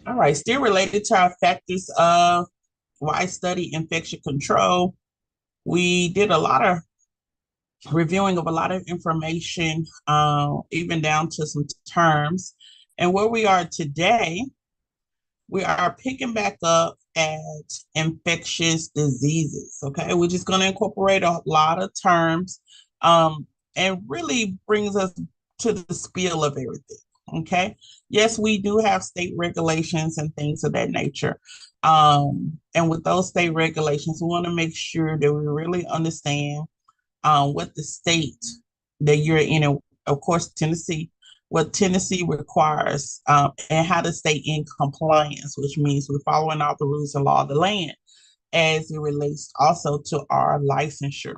All right, still related to our factors of why study infection control. We did a lot of reviewing of a lot of information, even down to some terms. And where we are today, we are picking back up at infectious diseases. Okay, we're just going to incorporate a lot of terms, and really brings us to the spiel of everything. Okay, yes, we do have state regulations and things of that nature. And with those state regulations, we want to make sure that we really understand what the state that you're in, and of course, Tennessee, what Tennessee requires, and how to stay in compliance, which means we're following all the rules and law of the land as it relates also to our licensure.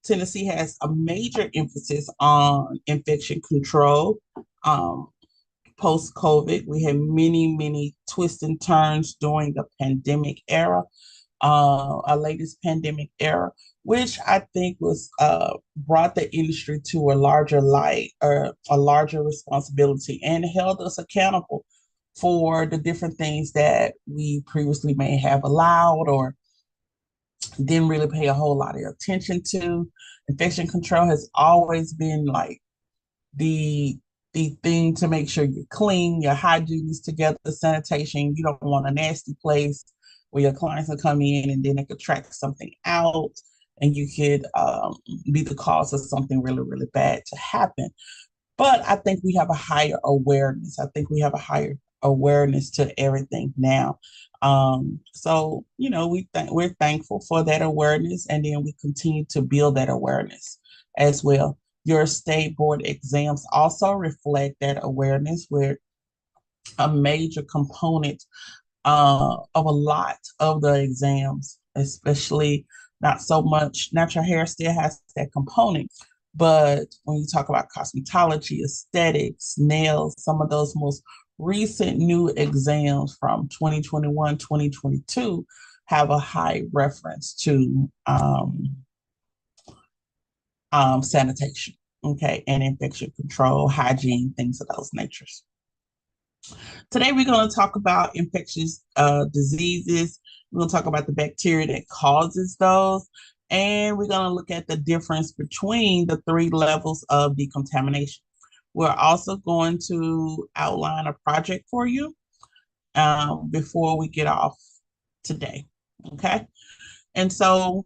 Tennessee has a major emphasis on infection control. Um, Post COVID, we had many twists and turns during the pandemic era, our latest pandemic era, which I think was brought the industry to a larger light or a larger responsibility and held us accountable for the different things that we previously may have allowed or didn't really pay a whole lot of attention to. Infection control has always been like the the thing to make sure you're clean, your hygiene is together, sanitation. You don't want a nasty place where your clients will come in and then they could track something out and you could be the cause of something really bad to happen. But I think we have a higher awareness. I think we have a higher awareness to everything now. So we're thankful for that awareness, and then we continue to build that awareness as well. Your state board exams also reflect that awareness, where a major component of a lot of the exams, especially not so much natural hair still has that component. But when you talk about cosmetology, aesthetics, nails, some of those most recent new exams from 2021, 2022 have a high reference to sanitation, okay, and infection control, hygiene, things of those natures. Today, we're going to talk about infectious diseases. We're going to talk about the bacteria that causes those. And we're going to look at the difference between the three levels of decontamination. We're also going to outline a project for you before we get off today. Okay. And so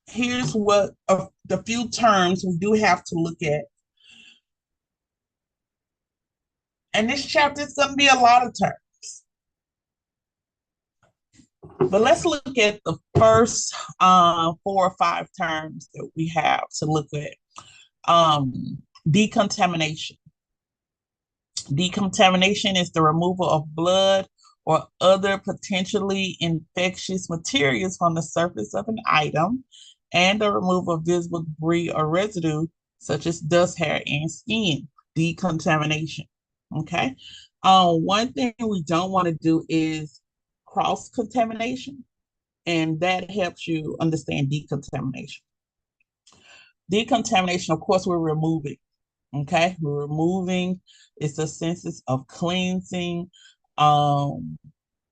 here's what the few terms we do have to look at. And this chapter is going to be a lot of terms. But let's look at the first 4 or 5 terms that we have to look at. Decontamination. Decontamination is the removal of blood or other potentially infectious materials from the surface of an item, and the removal of visible debris or residue, such as dust, hair, and skin. Decontamination. Okay. One thing we don't want to do is cross contamination, and that helps you understand decontamination. Decontamination, of course, we're removing. Okay, we're removing. It's a sense of cleansing. Um,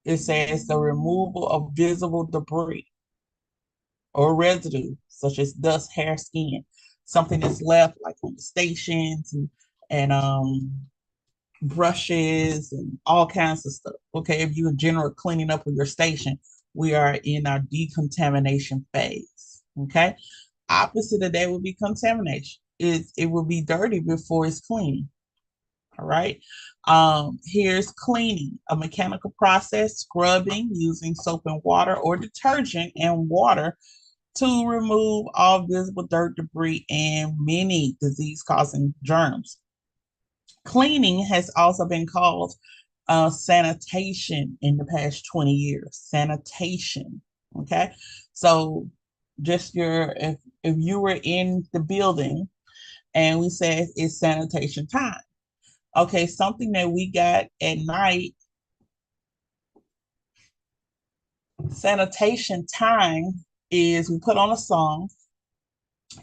it says the removal of visible debris or residue, such as dust, hair, skin, something that's left like on the stations and brushes and all kinds of stuff. Okay, if you're in general cleaning up of your station, we are in our decontamination phase. Okay, opposite of that would be contamination. It will be dirty before it's clean. All right. Here's cleaning, a mechanical process, scrubbing using soap and water or detergent and water to remove all visible dirt, debris, and many disease-causing germs. Cleaning has also been called sanitation in the past 20 years. Sanitation. Okay. So just if you were in the building and we said it's sanitation time. Okay, something that we got at night, sanitation time is we put on a song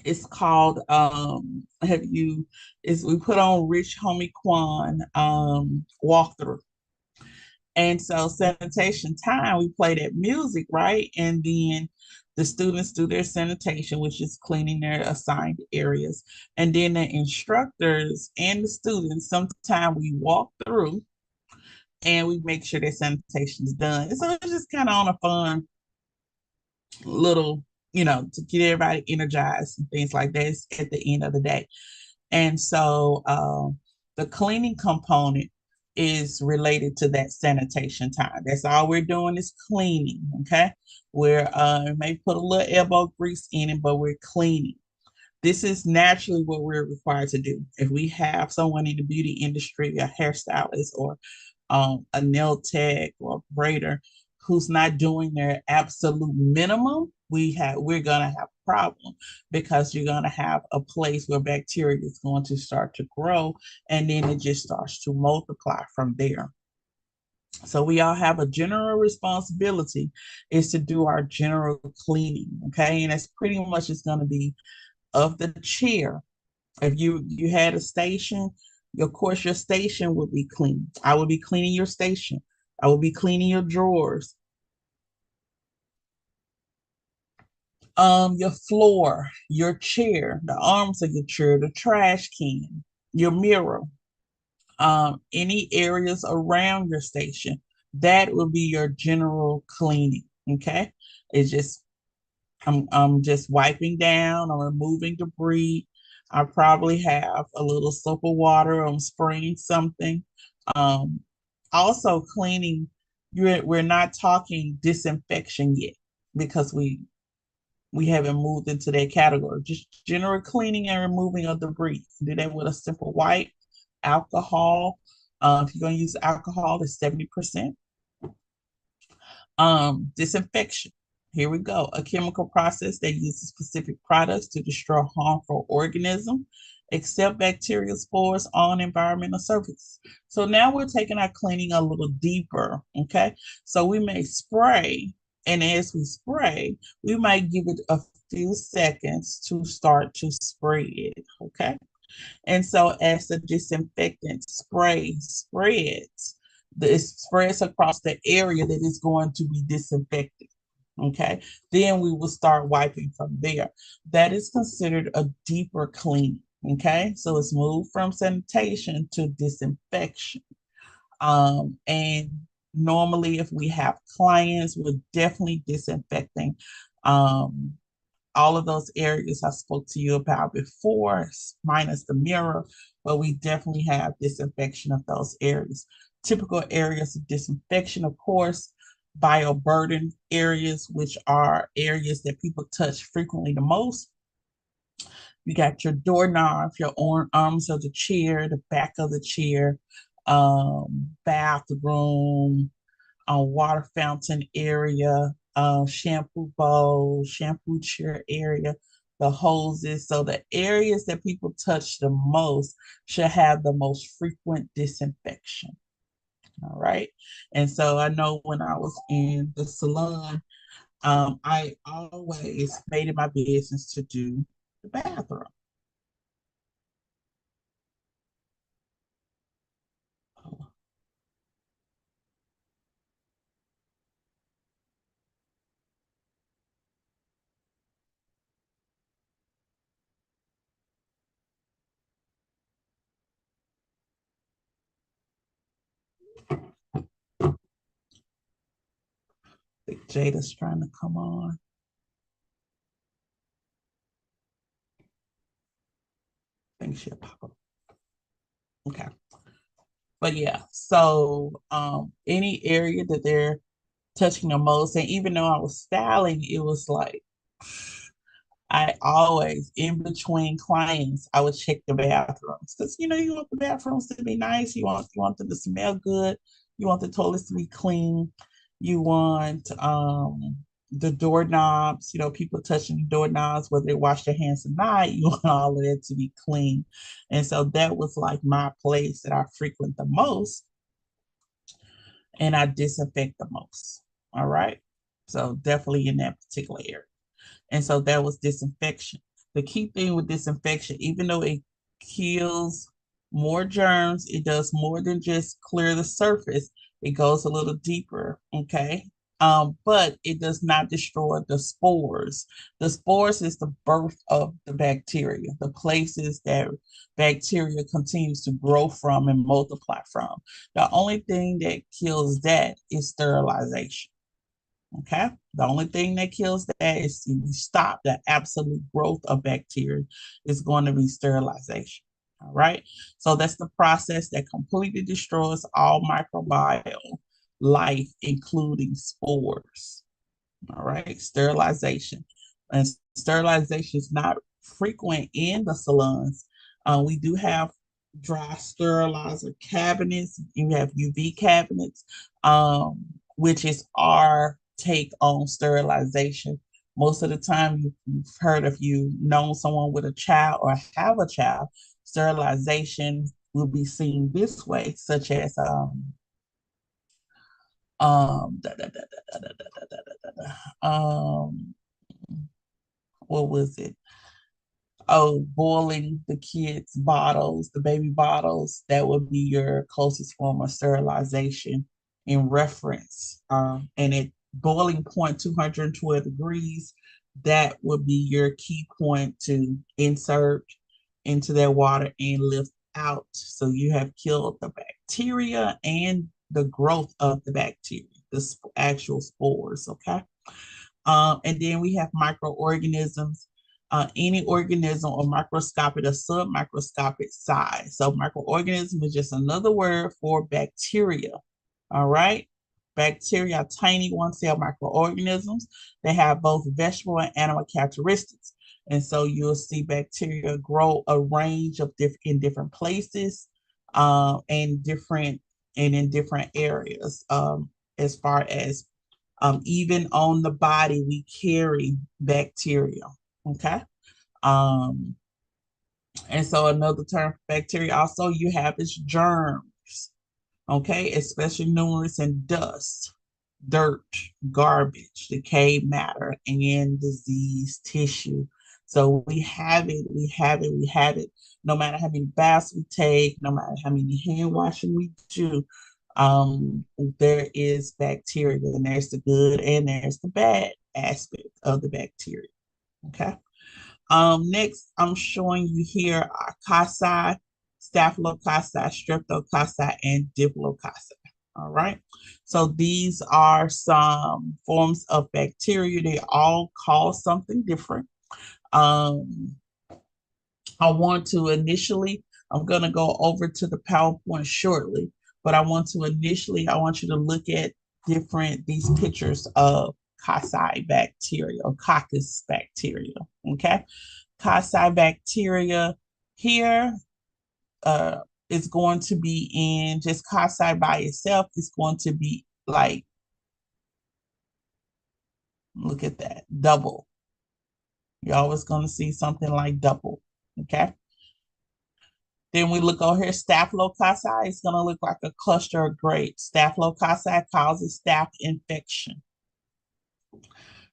It's called have you is we put on Rich Homie Quan walkthrough. And so sanitation time, we play that music, right? And then the students do their sanitation, which is cleaning their assigned areas. And then the instructors and the students, sometimes we walk through and we make sure that sanitation is done. And so it's just kind of on a fun little, to get everybody energized and things like that. It's at the end of the day. And so the cleaning component is related to that sanitation time. That's all we're doing is cleaning. Okay. We're may put a little elbow grease in it, but we're cleaning. This is naturally what we're required to do. If we have someone in the beauty industry, a hairstylist or a nail tech or a braider who's not doing their absolute minimum, we're gonna have a problem because you're gonna have a place where bacteria is going to start to grow and then it just starts to multiply from there. So we all have a general responsibility is to do our general cleaning, okay? And that's pretty much it's going to be of the chair. If you had a station, of course your station would be clean. I would be cleaning your station. I would be cleaning your drawers, your floor, your chair, the arms of your chair, the trash can, your mirror, any areas around your station. That will be your general cleaning. Okay, it's just I'm just wiping down. I'm removing debris. I probably have a little soap or water. I'm spraying something. Um, Also cleaning. We're not talking disinfection yet because we haven't moved into that category. Just general cleaning and removing of debris. Do that with a simple wipe, alcohol. If you're going to use alcohol, it's 70%. Disinfection. Here we go. A chemical process that uses specific products to destroy harmful organisms, except bacterial spores on environmental surfaces. So now we're taking our cleaning a little deeper. Okay. So we may spray, and as we spray, we might give it a few seconds to start to spray it. Okay. And so as the disinfectant spreads, it spreads across the area that is going to be disinfected. Okay. Then we will start wiping from there. That is considered a deeper cleaning. Okay. So it's moved from sanitation to disinfection. And normally, if we have clients, we're definitely disinfecting um, all of those areas I spoke to you about before, minus the mirror, but we definitely have disinfection of those areas. Typical areas of disinfection, of course, bioburden areas, which are areas that people touch frequently the most. You got your doorknob, your arms of the chair, the back of the chair, bathroom, water fountain area, shampoo bowl, shampoo chair area, the hoses. So the areas that people touch the most should have the most frequent disinfection. All right. And so I know when I was in the salon, I always made it my business to do the bathroom. I think Jada's trying to come on. I think she'll pop up. Okay. But yeah, so any area that they're touching the most, and even though I was styling, it was like I always, in between clients, I would check the bathrooms because you want the bathrooms to be nice. You want them to smell good. You want the toilets to be clean. You want the doorknobs. People touching the doorknobs, whether they wash their hands or not. You want all of that to be clean, and so that was like my place that I frequent the most, and I disinfect the most. All right, so definitely in that particular area. And so that was disinfection. The key thing with disinfection, even though it kills more germs, it does more than just clear the surface. It goes a little deeper, okay? But it does not destroy the spores. The spores is the birth of the bacteria, the places that bacteria continues to grow from and multiply from. The only thing that kills that is sterilization. Okay. The only thing that kills that is if you stop the absolute growth of bacteria is going to be sterilization. All right. So that's the process that completely destroys all microbial life, including spores. All right. Sterilization. And sterilization is not frequent in the salons. We do have dry sterilizer cabinets. You have UV cabinets, which is our take on sterilization. Most of the time, you've heard if you know someone with a child or have a child, sterilization will be seen this way, such as da, da, da, da, da, da, da, da, da, what was it? Oh, boiling the kids' bottles, the baby bottles, that would be your closest form of sterilization in reference. And at boiling point 212 degrees, that would be your key point to insert into that water and lift out. So you have killed the bacteria and the growth of the bacteria, the actual spores, okay? And then we have microorganisms, any organism or microscopic or submicroscopic size. So microorganism is just another word for bacteria. All right. Bacteria are tiny one-cell microorganisms. They have both vegetable and animal characteristics. And so you'll see bacteria grow a range of in different places, and different and in different areas, as far as even on the body, we carry bacteria. Okay. Um, and so another term for bacteria also you have is germs. Okay, especially numerous in dust, dirt, garbage, decayed matter, and diseased tissue. So we have it, we have it, we have it. No matter how many baths we take, no matter how many hand washing we do, there is bacteria, and there's the good and there's the bad aspect of the bacteria. Okay. Next, I'm showing you here are cocci, staphylococci, streptococci, and diplococci. All right. So these are some forms of bacteria. They all cause something different. Um, I want to initially, I'm going to go over to the PowerPoint shortly, but I want I want you to look at these pictures of cocci bacteria or coccus bacteria. Okay. Cocci bacteria here uh, is going to be in just cocci by itself. It's going to be like, look at that, double. You're always going to see something like double. Okay. Then we look over here, staphylococci. It's going to look like a cluster of grapes. Staphylococci causes staph infection.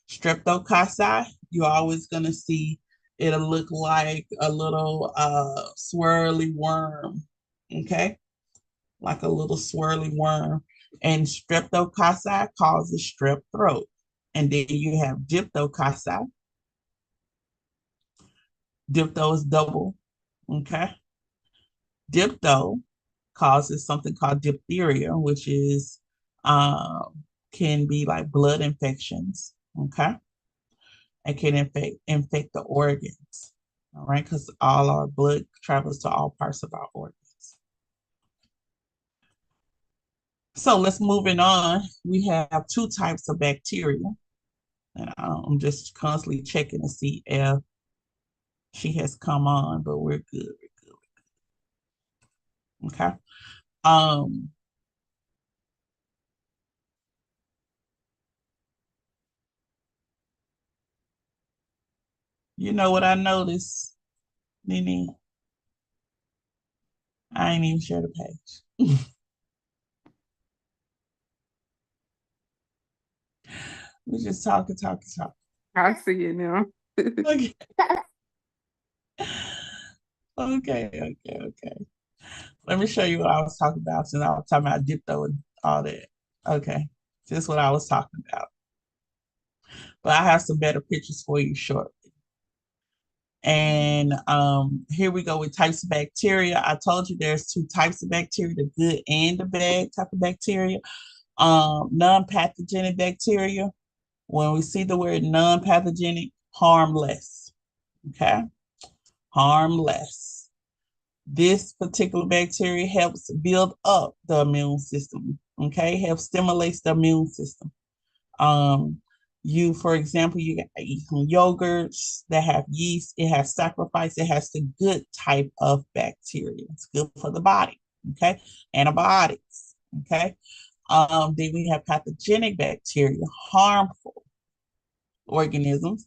Streptococci, you're always going to see it'll look like a little swirly worm. Okay, like a little swirly worm. And streptococci causes strep throat. And then you have diphthococci. Diphto is double. Okay. Diphto causes something called diphtheria, which is can be like blood infections. Okay. It can infect the organs. All right, because all our blood travels to all parts of our organs. So let's moving on. We have two types of bacteria. And I'm just constantly checking to see if she has come on, but we're good. We're good. Okay. Um, you know what I noticed, Nene? I ain't even share the page. We're just talking, talking, talking. I see it now. Okay. Okay, okay, okay. Let me show you what I was talking about since I was talking about dipto and all that. Okay, this is what I was talking about. But I have some better pictures for you shortly. And here we go with types of bacteria. I told you there's two types of bacteria, the good and the bad type of bacteria. Non-pathogenic bacteria. When we see the word non-pathogenic, harmless. Okay, harmless. This particular bacteria helps build up the immune system. Okay, helps stimulates the immune system. Um, for example, you eat some yogurts that have yeast. It has sacrifice. It has the good type of bacteria. It's good for the body. Okay, antibiotics. Okay. Then we have pathogenic bacteria, harmful organisms,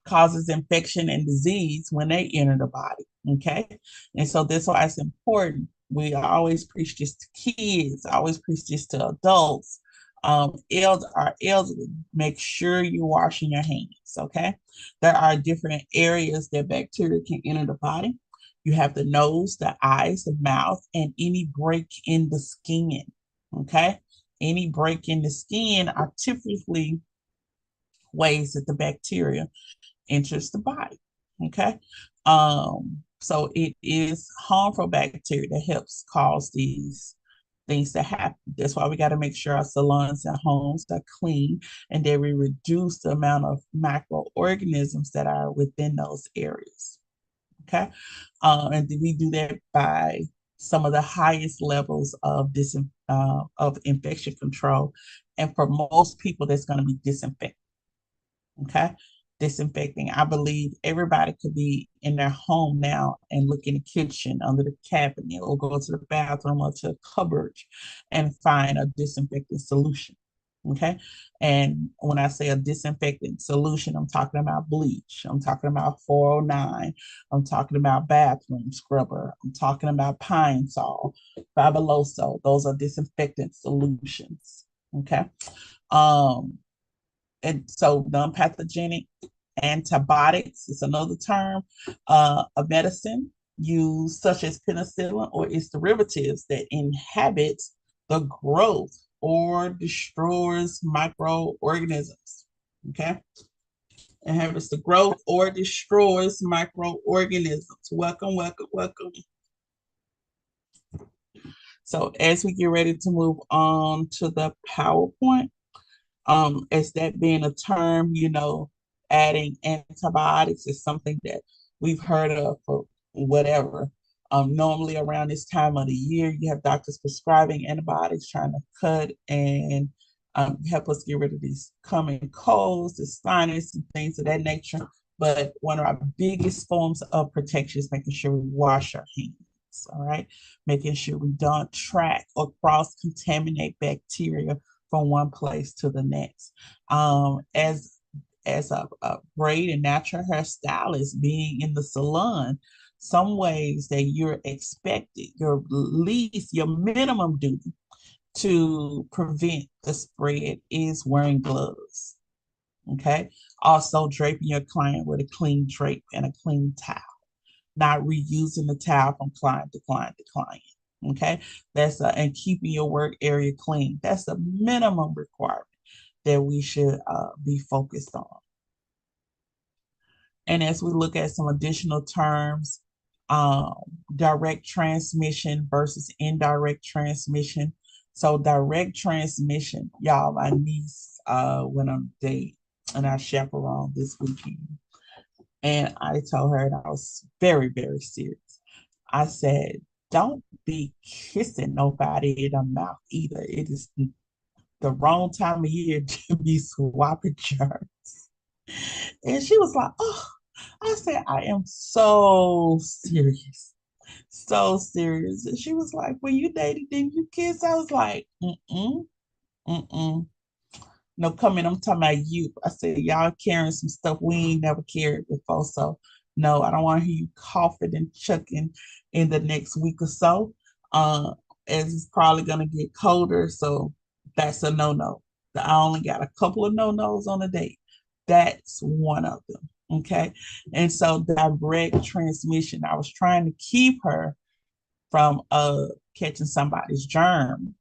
causes infection and disease when they enter the body. Okay. And so that's why it's important. We always preach this to kids, I always preach this to adults. Our elderly, make sure you're washing your hands. Okay. There are different areas that bacteria can enter the body. You have the nose, the eyes, the mouth, and any break in the skin. Okay. Any break in the skin are typically ways that the bacteria enters the body. Okay. So it is harmful bacteria that helps cause these things to happen. That's why we got to make sure our salons and homes are clean and that we reduce the amount of microorganisms that are within those areas. Okay. And we do that by some of the highest levels of of infection control. And for most people, that's going to be disinfectant. Okay. Disinfecting. I believe everybody could be in their home now and look in the kitchen under the cabinet or go to the bathroom or to a cupboard and find a disinfectant solution. Okay. And when I say a disinfectant solution, I'm talking about bleach. I'm talking about 409. I'm talking about bathroom scrubber. I'm talking about Pine Sol, Fabuloso. Those are disinfectant solutions. Okay. Um, and so non-pathogenic antibiotics is another term of medicine used such as penicillin or its derivatives that inhabit the growth or destroys microorganisms. Okay. Inhabits the growth or destroys microorganisms. Welcome, welcome, welcome. So as we get ready to move on to the PowerPoint, as that being a term, adding antibiotics is something that we've heard of for whatever. Normally around this time of the year, you have doctors prescribing antibiotics, trying to cut and help us get rid of these common colds, the sinus, and things of that nature. But one of our biggest forms of protection is making sure we wash our hands. All right, making sure we don't track or cross contaminate bacteria from one place to the next. As a braid and natural hairstylist being in the salon, some ways that you're expected, your minimum duty to prevent the spread is wearing gloves. Okay. Also draping your client with a clean drape and a clean towel, not reusing the towel from client to client to client. Okay. And keeping your work area clean. That's a minimum requirement that we should be focused on. And as we look at some additional terms, um, direct transmission versus indirect transmission. So direct transmission, y'all, my niece went on a date and I chaperoned this weekend. And I told her, and I was very, very serious. I said, don't be kissing nobody in the mouth either. It is the wrong time of year to be swapping germs. And she was like, oh, I said, I am so serious. So serious. And she was like, when you dated, didn't you kiss? I was like, mm-mm, mm-mm. No coming, I'm talking about you. I said, y'all carrying some stuff we ain't never carried before. So no, I don't want to hear you coughing and chucking in the next week or so. As it's probably gonna get colder. So that's a no-no. I only got a couple of no-nos on a date. That's one of them. Okay. And so direct transmission, I was trying to keep her from catching somebody's germ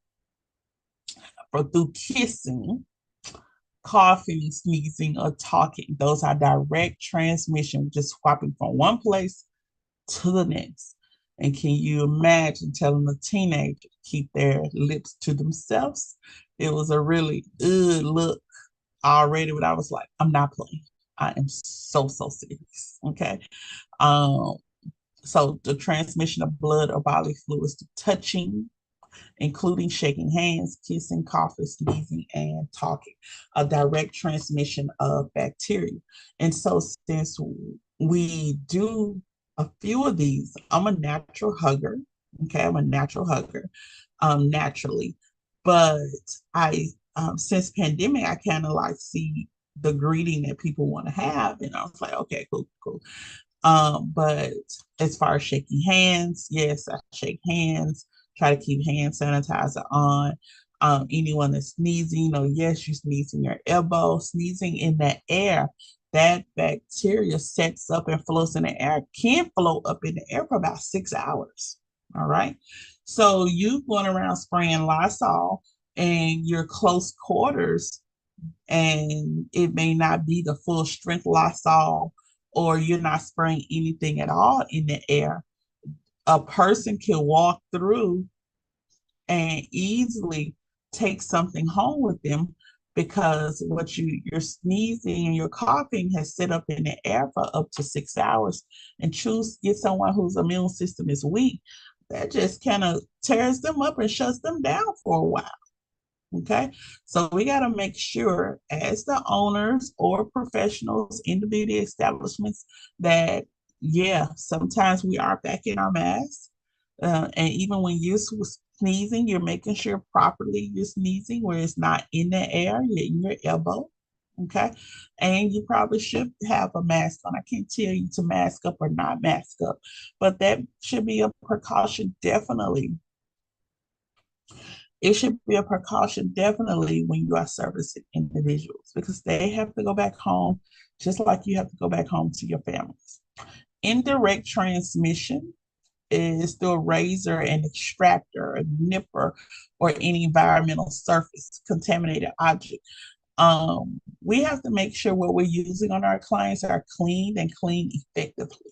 or through kissing, coughing, sneezing, or talking. Those are direct transmission, just swapping from one place to the next. And can you imagine telling a teenager to keep their lips to themselves? It was a really good look already, but I was like, I'm not playing. I am so serious. Okay. Um, so the transmission of blood or bodily fluids to touching, including shaking hands, kissing, coughing, sneezing, and talking, a direct transmission of bacteria. And so, since we do a few of these, I'm a natural hugger. Okay, I'm a natural hugger, naturally. But I, since pandemic, I kind of like see the greeting that people want to have, and I was like, okay, cool, cool. But as far as shaking hands, yes, I shake hands, try to keep hand sanitizer on. Anyone that's sneezing, yes, you sneeze in your elbow, sneezing in the air. That bacteria sets up and floats in the air, can float up in the air for about 6 hours. All right. So you going around spraying Lysol and your close quarters, and it may not be the full strength Lysol, or you're not spraying anything at all in the air. A person can walk through and easily take something home with them because what you're sneezing and you're coughing has set up in the air for up to 6 hours. And choose get someone whose immune system is weak, that just kind of tears them up and shuts them down for a while. Okay, so we got to make sure, as the owners or professionals in the beauty establishments, that yeah, sometimes we are back in our masks. And even when you're sneezing, you're making sure properly you're sneezing where it's not in the air, you're in your elbow. Okay, and you probably should have a mask on. I can't tell you to mask up or not mask up, but that should be a precaution, definitely. It should be a precaution definitely when you are servicing individuals, because they have to go back home just like you have to go back home to your families. Indirect transmission is through a razor, an extractor, a nipper, or any environmental surface contaminated object. We have to make sure what we're using on our clients are cleaned and cleaned effectively.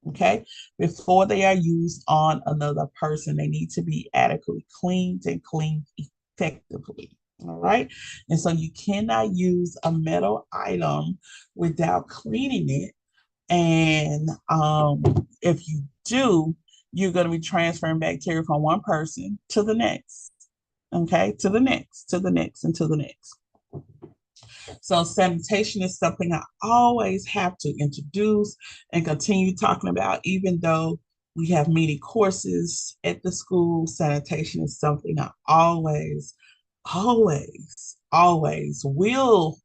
Okay, before they are used on another person, they need to be adequately cleaned and cleaned effectively. All right, and so you cannot use a metal item without cleaning it. And if you do, you're going to be transferring bacteria from one person to the next. Okay, to the next, to the next, and to the next. So sanitation is something I always have to introduce and continue talking about, even though we have many courses at the school. Sanitation is something I will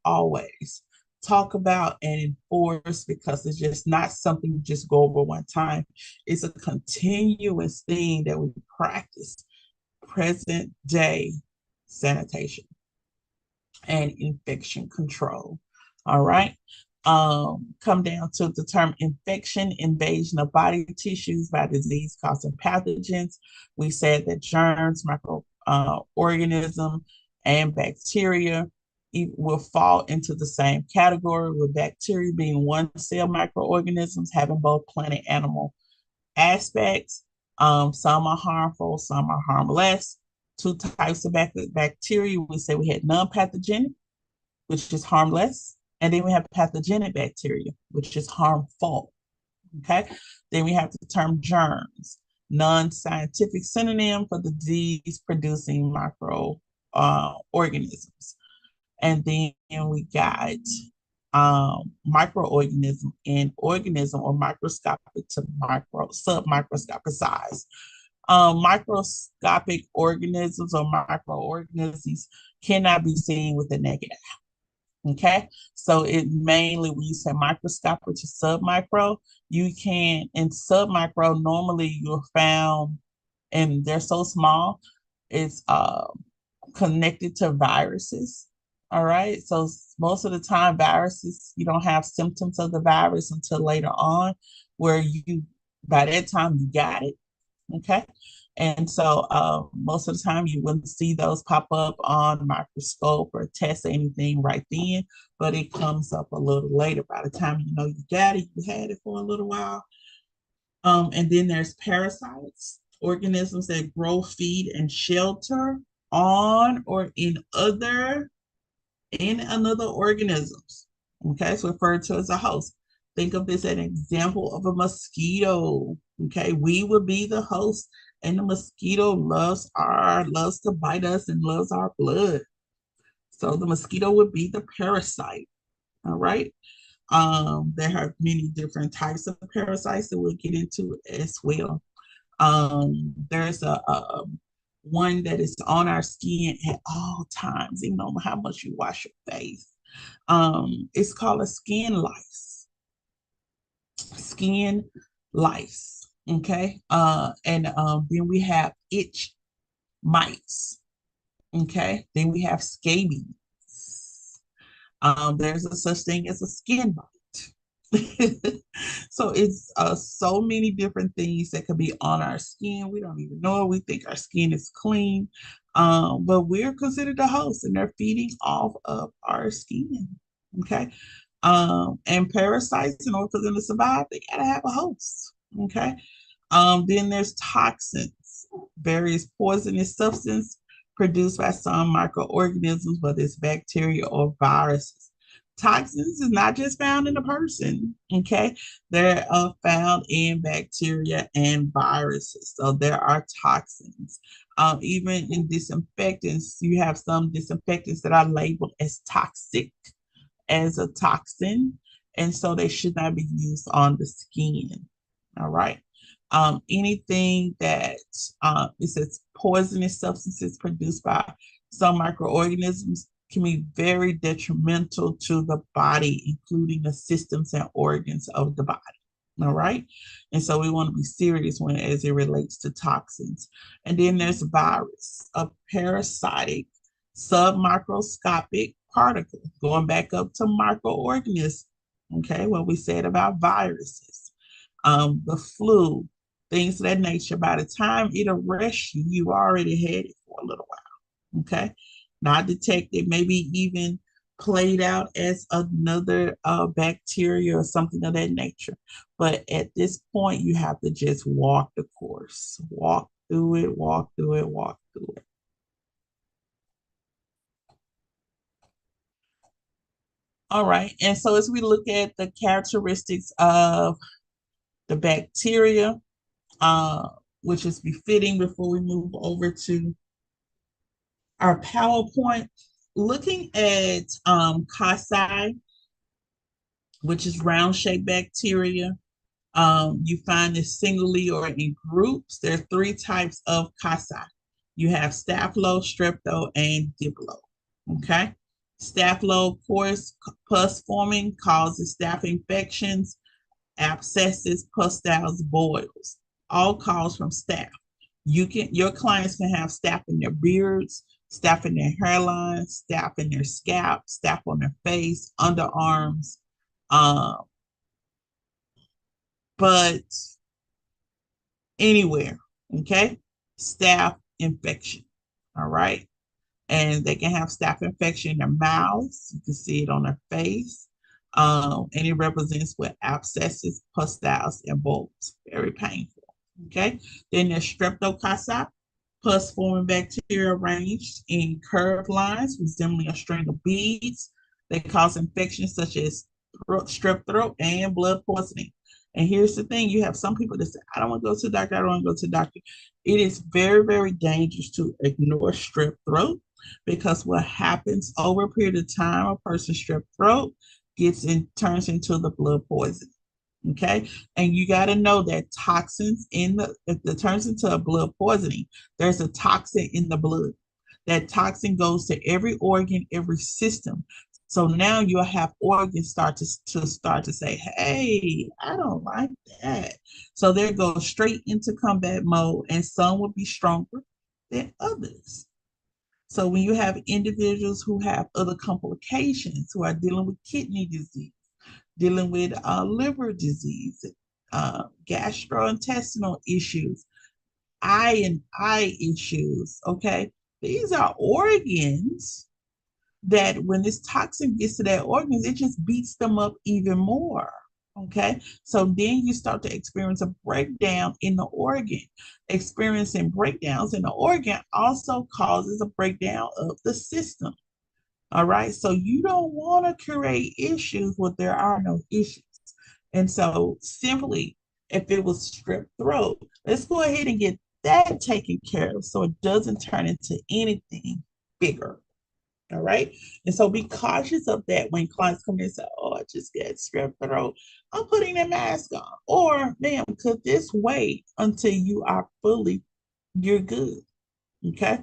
always talk about and enforce, because it's just not something you just go over one time. It's a continuous thing that we practice. Present day sanitation and infection control. All right. Come down to the term infection, invasion of body tissues by disease causing pathogens. We said that germs, microorganism, and bacteria will fall into the same category, with bacteria being one cell microorganisms having both plant and animal aspects. Some are harmful, some are harmless. Two types of bacteria. We say we had non-pathogenic, which is harmless, and then we have pathogenic bacteria, which is harmful. Okay. Then we have the term germs, non-scientific synonym for the disease-producing micro organisms. And then we got microorganism and organism, or microscopic to submicroscopic size. Microscopic organisms or microorganisms cannot be seen with the naked eye. Okay, so it mainly, when you say microscopic to submicro, you can, in submicro, normally you're found, and they're so small, it's connected to viruses. All right. So most of the time, viruses, you don't have symptoms of the virus until later on, where by that time, you got it. Okay. And so most of the time, you wouldn't see those pop up on microscope or test or anything right then, but it comes up a little later. By the time you know you got it, you had it for a little while. And then there's parasites, organisms that grow, feed, and shelter on or in another organisms. Okay, it's referred to as a host. Think of this as an example of a mosquito. Okay, we would be the host, and the mosquito loves to bite us and loves our blood. So the mosquito would be the parasite. All right. There are many different types of parasites that we'll get into as well. There's a one that is on our skin at all times, even no matter how much you wash your face. It's called a skin lice. Skin lice. Okay. And then we have itch mites. Okay. Then we have scabies. There's a such thing as a skin bite. So it's so many different things that could be on our skin. We don't even know it. We think our skin is clean, but we're considered the host, and they're feeding off of our skin. Okay, and parasites, in order for them to survive, they gotta have a host. Okay, then there's toxins, various poisonous substances produced by some microorganisms, whether it's bacteria or viruses. Toxins is not just found in a person, okay? They're found in bacteria and viruses. So there are toxins. Even in disinfectants, you have some disinfectants that are labeled as toxic, as a toxin, and so they should not be used on the skin. All right. Anything that it says poisonous substances produced by some microorganisms can be very detrimental to the body, including the systems and organs of the body. All right. And so we want to be serious when as it relates to toxins. And then there's virus, a parasitic submicroscopic particle, going back up to microorganisms. Okay, what we said about viruses, the flu, things of that nature. By the time it arrests you, you already had it for a little while. Okay, not detected, maybe even played out as another bacteria or something of that nature. But at this point, you have to just walk the course, walk through it, walk through it, walk through it. All right. And so as we look at the characteristics of the bacteria, uh, which is befitting before we move over to our PowerPoint, looking at cocci, which is round shaped bacteria. You find this singly or in groups. There are three types of cocci. You have Staphylo, Strepto, and Diplo. Okay. Staphylo, of course, pus forming causes staph infections, abscesses, pustules, boils, all caused from staph. Your clients can have staph in their beards, staph in their hairlines, staph in their scalp, staph on their face, underarms, uh, but anywhere, okay? Staph infection, all right? And they can have staph infection in their mouths. You can see it on their face. And it represents with abscesses, pustules, and bulbs. Very painful. Okay. Then there's streptococci, pus forming bacteria arranged in curved lines resembling a string of beads. They cause infections such as strep throat and blood poisoning. And here's the thing, you have some people that say, I don't want to go to the doctor, I don't want to go to the doctor. It is very, very dangerous to ignore strep throat because what happens over a period of time, a person's strep throat turns into the blood poison. Okay. And you got to know that toxins if it turns into a blood poisoning, there's a toxin in the blood. That toxin goes to every organ, every system. So now you'll have organs start to say, hey, I don't like that. So they go straight into combat mode, and some will be stronger than others. So when you have individuals who have other complications, who are dealing with kidney disease, dealing with liver disease, gastrointestinal issues, eye issues, okay? These are organs that when this toxin gets to that organs, it just beats them up even more. Okay, so then you start to experience a breakdown in the organ. Experiencing breakdowns in the organ also causes a breakdown of the system. All right, so you don't want to create issues where there are no issues. And so, simply, if it was strep throat, let's go ahead and get that taken care of so it doesn't turn into anything bigger. All right. And so be cautious of that when clients come in and say, oh, I just got strep throat. I'm putting a mask on. Or, ma'am, could this wait until you're good? Okay.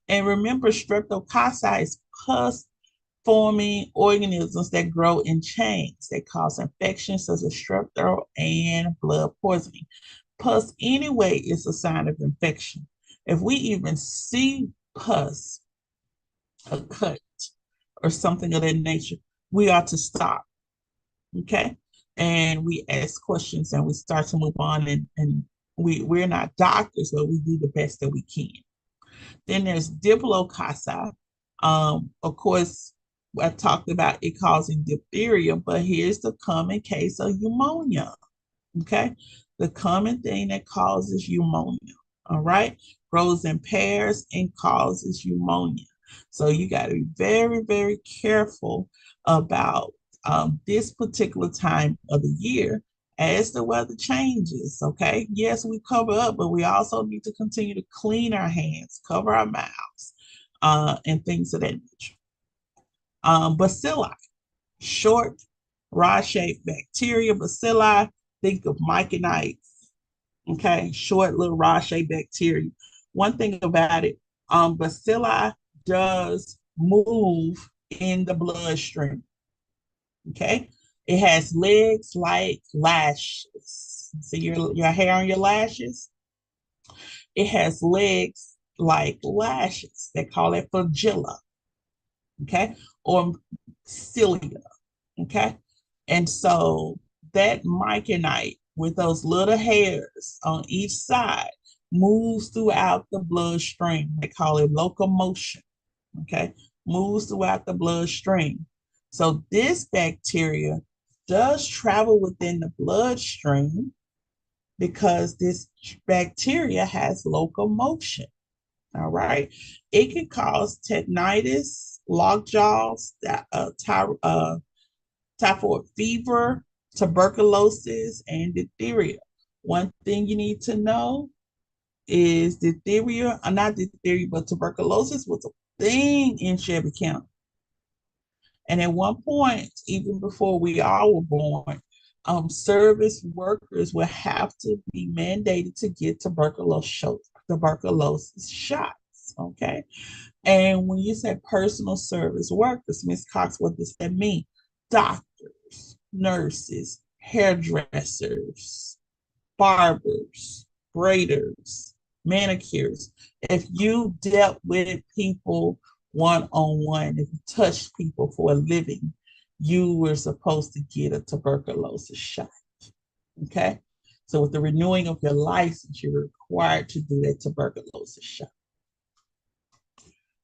And remember, streptococci is pus forming organisms that grow in chains that cause infections such as strep throat and blood poisoning. Pus, anyway, is a sign of infection. If we even see pus, a cut, or something of that nature, we ought to stop. Okay. And we ask questions and we start to move on, and we're not doctors, but we do the best that we can. Then there's diplococci. Of course, I talked about it causing diphtheria, but here's the common case of pneumonia. Okay. The common thing that causes pneumonia, all right, grows in pairs and causes pneumonia. So you got to be very, very careful about this particular time of the year as the weather changes. Okay. Yes, we cover up, but we also need to continue to clean our hands, cover our mouths, and things of that nature. Bacilli, short, rod-shaped bacteria, bacilli. Think of myconites, okay? Short little rod-shaped bacteria. One thing about it, bacilli does move in the bloodstream, okay? It has legs like lashes. See your hair on your lashes? It has legs like lashes. They call it flagella, okay? Or cilia, okay? And so that myconite with those little hairs on each side moves throughout the bloodstream. They call it locomotion, okay? Moves throughout the bloodstream. So this bacteria does travel within the bloodstream because this bacteria has locomotion. All right. It can cause tetanitis, lockjaws, typhoid fever, tuberculosis, and diphtheria. One thing you need to know is diphtheria, not diphtheria, but tuberculosis was a thing in Shelby County. And at one point, even before we all were born, service workers will have to be mandated to get tuberculosis shots. Okay. And when you say personal service workers, Ms. Cox, what does that mean? Doctors, nurses, hairdressers, barbers, braiders, manicures. If you dealt with people one on one, if you touched people for a living, you were supposed to get a tuberculosis shot. Okay. So with the renewing of your license, you're required to do that tuberculosis shot.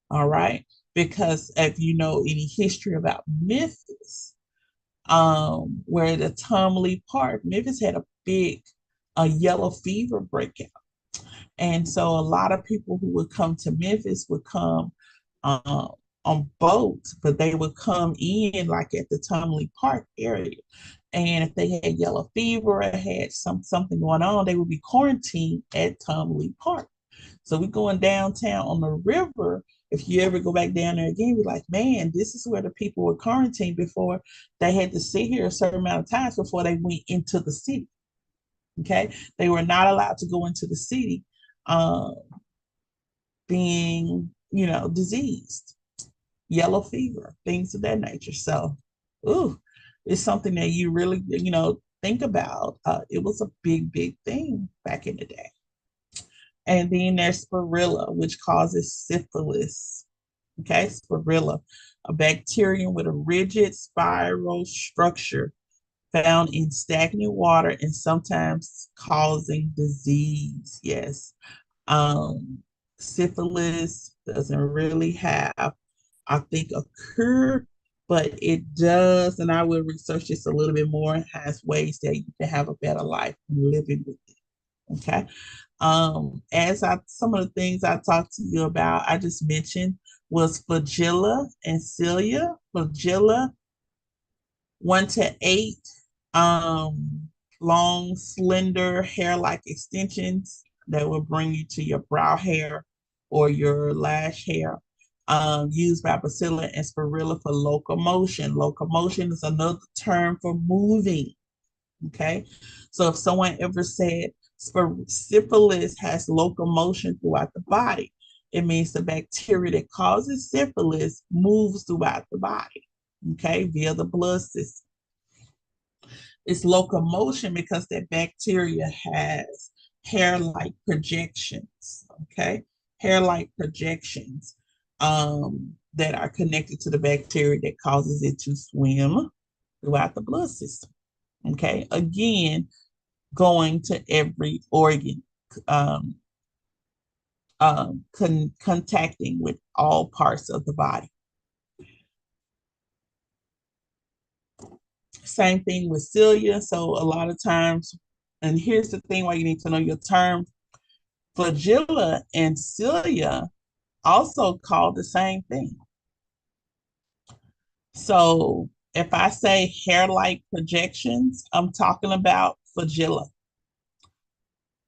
All right. Because if you know any history about Memphis, where the Tom Lee Park, Memphis had a big yellow fever breakout. And so a lot of people who would come to Memphis would come uh, on boats, but they would come in like at the Tom Lee Park area. And if they had yellow fever or had something going on, they would be quarantined at Tom Lee Park. So we're going downtown on the river. If you ever go back down there again, we're like, man, this is where the people were quarantined before. They had to sit here a certain amount of times before they went into the city. Okay. They were not allowed to go into the city uh, being, diseased, yellow fever, things of that nature. So, ooh, it's something that you really, think about. It was a big, big thing back in the day. And then there's spirilla, which causes syphilis. Okay, spirilla, a bacterium with a rigid spiral structure found in stagnant water and sometimes causing disease. Yes. Um, Syphilis doesn't really have, I think, a cure, but it does, and I will research this a little bit more, has ways that you can have a better life living with it. Okay. As I some of the things I talked to you about, I just mentioned was flagella and cilia. Flagella 1 to 8, um, long, slender, hair-like extensions that will bring you to your brow hair or your lash hair. Used by Bacilla and Spirilla for locomotion. Locomotion is another term for moving. Okay, so if someone ever said syphilis has locomotion throughout the body, it means the bacteria that causes syphilis moves throughout the body. Okay, via the blood system. It's locomotion because that bacteria has hair-like projections, okay? Hair-like projections that are connected to the bacteria that causes it to swim throughout the blood system, okay? Again, going to every organ, um, contacting with all parts of the body. Same thing with cilia. So a lot of times, and here's the thing why you need to know your term. Flagella and cilia also called the same thing. So if I say hair-like projections, I'm talking about flagella.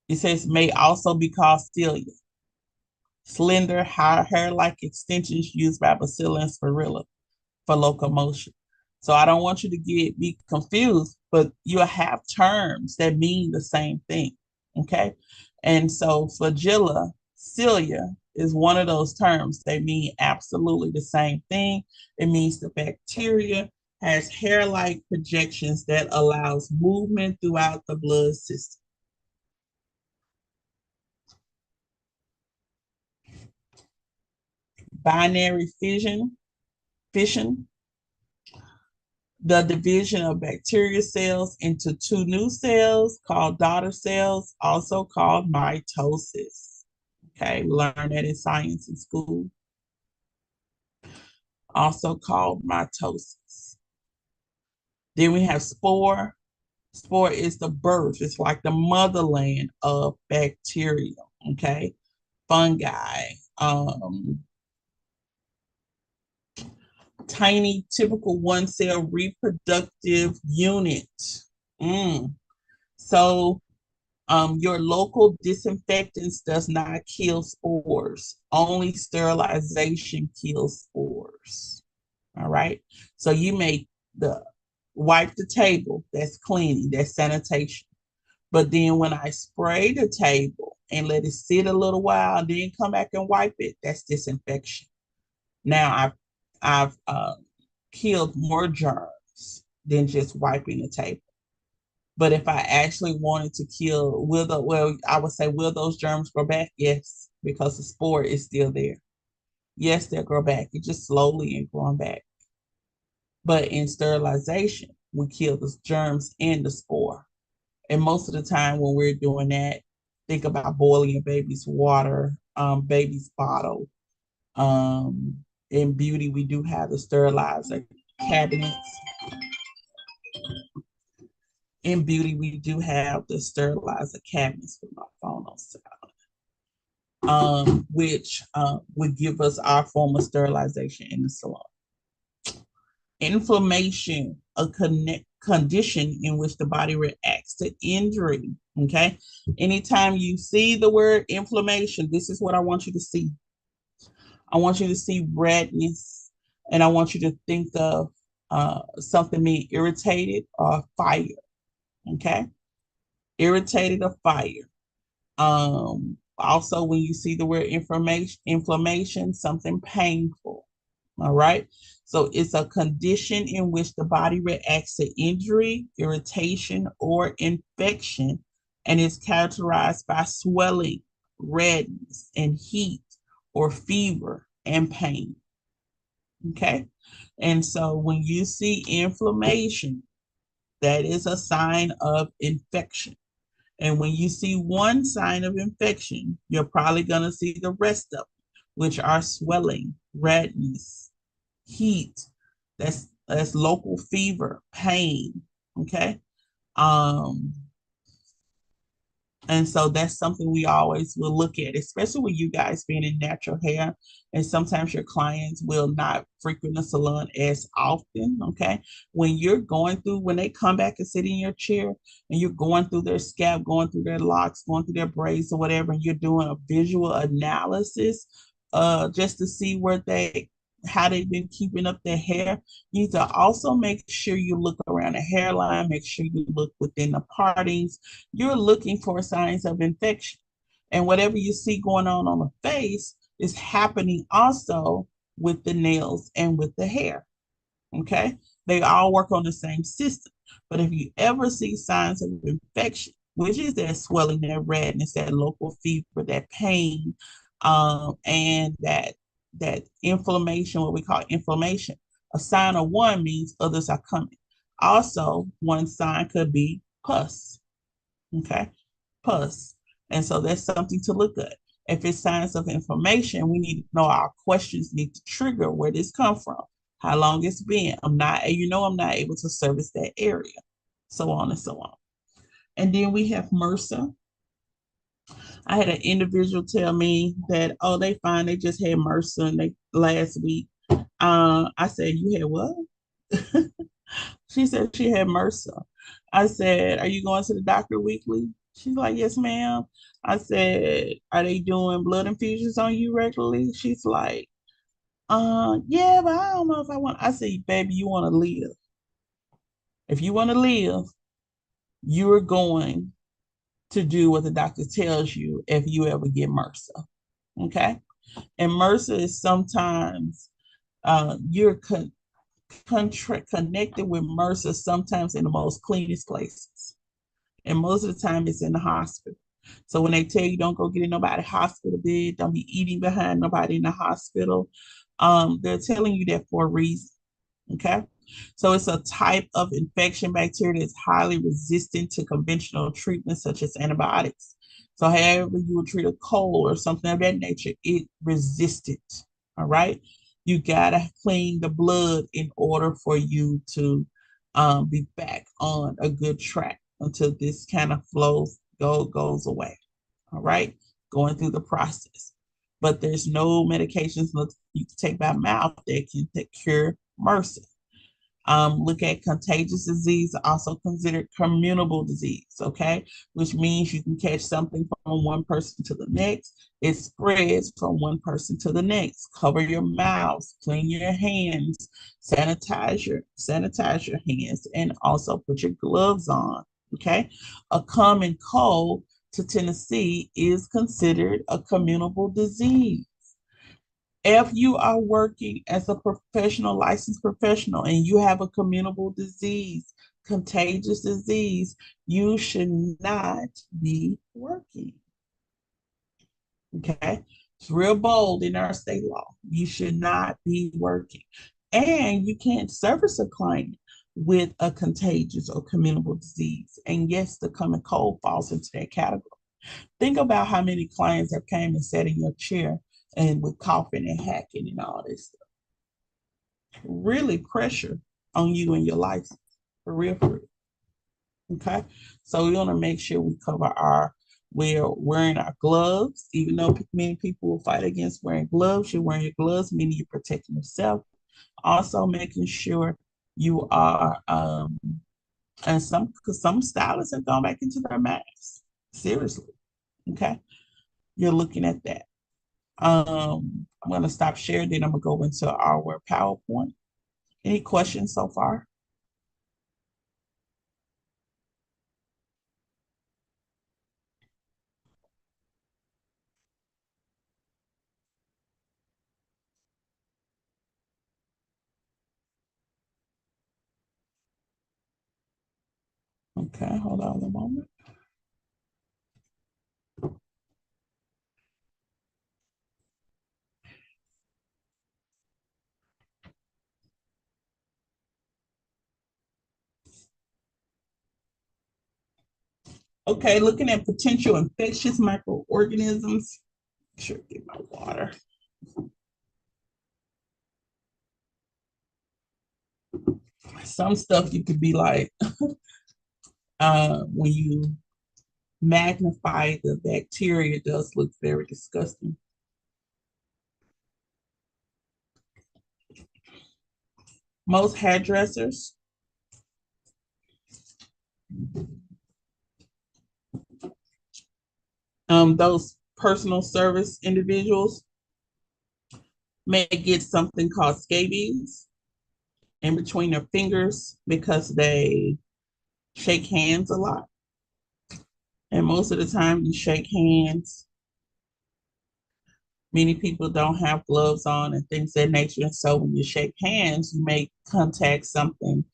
It says may also be called cilia. Slender, hair-like extensions used by Bacilla and Spirilla for locomotion. So I don't want you to be confused, but you have terms that mean the same thing. Okay. And so flagella, cilia is one of those terms. They mean absolutely the same thing. It means the bacteria has hair-like projections that allows movement throughout the blood system. Binary fission, the division of bacteria cells into two new cells called daughter cells, also called mitosis. Okay, we learned that in science in school, also called mitosis. Then we have spore. Spore is the birth, it's like the motherland of bacteria, okay? Fungi, tiny, typical one cell reproductive unit. Mm. So your local disinfectants does not kill spores. Only sterilization kills spores. All right. So you may the wipe the table. That's cleaning. That's sanitation. But then when I spray the table and let it sit a little while, then come back and wipe it, that's disinfection. Now I've killed more germs than just wiping the table. But if I actually wanted to kill, I would say, will those germs grow back? Yes, because the spore is still there. Yes, they'll grow back. It's just slowly and growing back. But in sterilization, we kill the germs and the spore. And most of the time when we're doing that, think about boiling a baby's water, baby's bottle. In beauty, we do have the sterilizer cabinets. In beauty, we do have the sterilizer cabinets with my phone on which would give us our form of sterilization in the salon. Inflammation, a condition in which the body reacts to injury. Okay. Anytime you see the word inflammation, this is what I want you to see. I want you to see redness, and I want you to think of something being irritated or fire. Okay. Irritated or fire. Also, when you see the word inflammation, something painful. All right. So it's a condition in which the body reacts to injury, irritation, or infection, and is characterized by swelling, redness, and heat, or fever and pain. Okay. And so when you see inflammation, that is a sign of infection. And when you see one sign of infection, you're probably going to see the rest of them, which are swelling, redness, heat, that's local fever, pain. Okay. Um, and so that's something we always will look at, especially with you guys being in natural hair. And sometimes your clients will not frequent the salon as often. Okay. When they come back and sit in your chair and you're going through their scalp, going through their locks, going through their braids or whatever, and you're doing a visual analysis just to see how they've been keeping up their hair. You need to also make sure you look around the hairline, make sure you look within the partings. You're looking for signs of infection. And whatever you see going on the face is happening also with the nails and with the hair. Okay. They all work on the same system. But if you ever see signs of infection, which is that swelling, that redness, that local fever, that pain, and that inflammation, what we call inflammation, a sign of one means others are coming. Also, one sign could be pus. Okay, pus. And so that's something to look at. If it's signs of inflammation, we need to know our questions need to trigger where this come from, how long it's been. I'm not able to service that area, so on and so on. And then we have MRSA. I had an individual tell me that, oh, they fine, they just had MRSA and they last week. I said, you had what? She said she had MRSA. I said, are you going to the doctor weekly? She's like, yes, ma'am. I said, are they doing blood infusions on you regularly? She's like, yeah, but I don't know if I want. I said, baby, you want to live. If you want to live, you are going to do what the doctor tells you if you ever get MRSA. Okay. And MRSA is sometimes you're connected with MRSA sometimes in the most cleanest places. And most of the time it's in the hospital. So when they tell you don't go get in nobody hospital bed, don't be eating behind nobody in the hospital, they're telling you that for a reason. Okay. So it's a type of infection bacteria that's highly resistant to conventional treatments such as antibiotics. So however you would treat a cold or something of that nature, it resisted. All right. You gotta clean the blood in order for you to be back on a good track until this kind of goes away. All right. Going through the process. But there's no medications you can take by mouth that can cure MRSA. Look at contagious disease, also considered communicable disease, okay? Which means you can catch something from one person to the next. It spreads from one person to the next. Cover your mouths, clean your hands, sanitize your hands, and also put your gloves on, okay? A common cold to Tennessee is considered a communicable disease. If you are working as a professional, licensed professional, and you have a communicable disease, contagious disease, you should not be working. Okay. It's real bold in our state law. You should not be working. And you can't service a client with a contagious or communicable disease. And yes, the common cold falls into that category. Think about how many clients have came and sat in your chair and with coughing and hacking and all this stuff. Really pressure on you and your license. For real, for real. Okay. So we want to make sure we're wearing our gloves, even though many people will fight against wearing gloves. You're wearing your gloves, meaning you're protecting yourself. Also making sure you are and some stylists have gone back into their masks. Seriously. Okay. You're looking at that. I'm going to stop sharing, then I'm going to go into our PowerPoint. Any questions so far? Okay, hold on a moment. Okay, looking at potential infectious microorganisms. Sure, get my water. Some stuff you could be like, when you magnify the bacteria, it does look very disgusting. Most hairdressers, those personal service individuals may get something called scabies in between their fingers because they shake hands a lot. And most of the time, you shake hands. Many people don't have gloves on and things of that nature. And so when you shake hands, you may contact something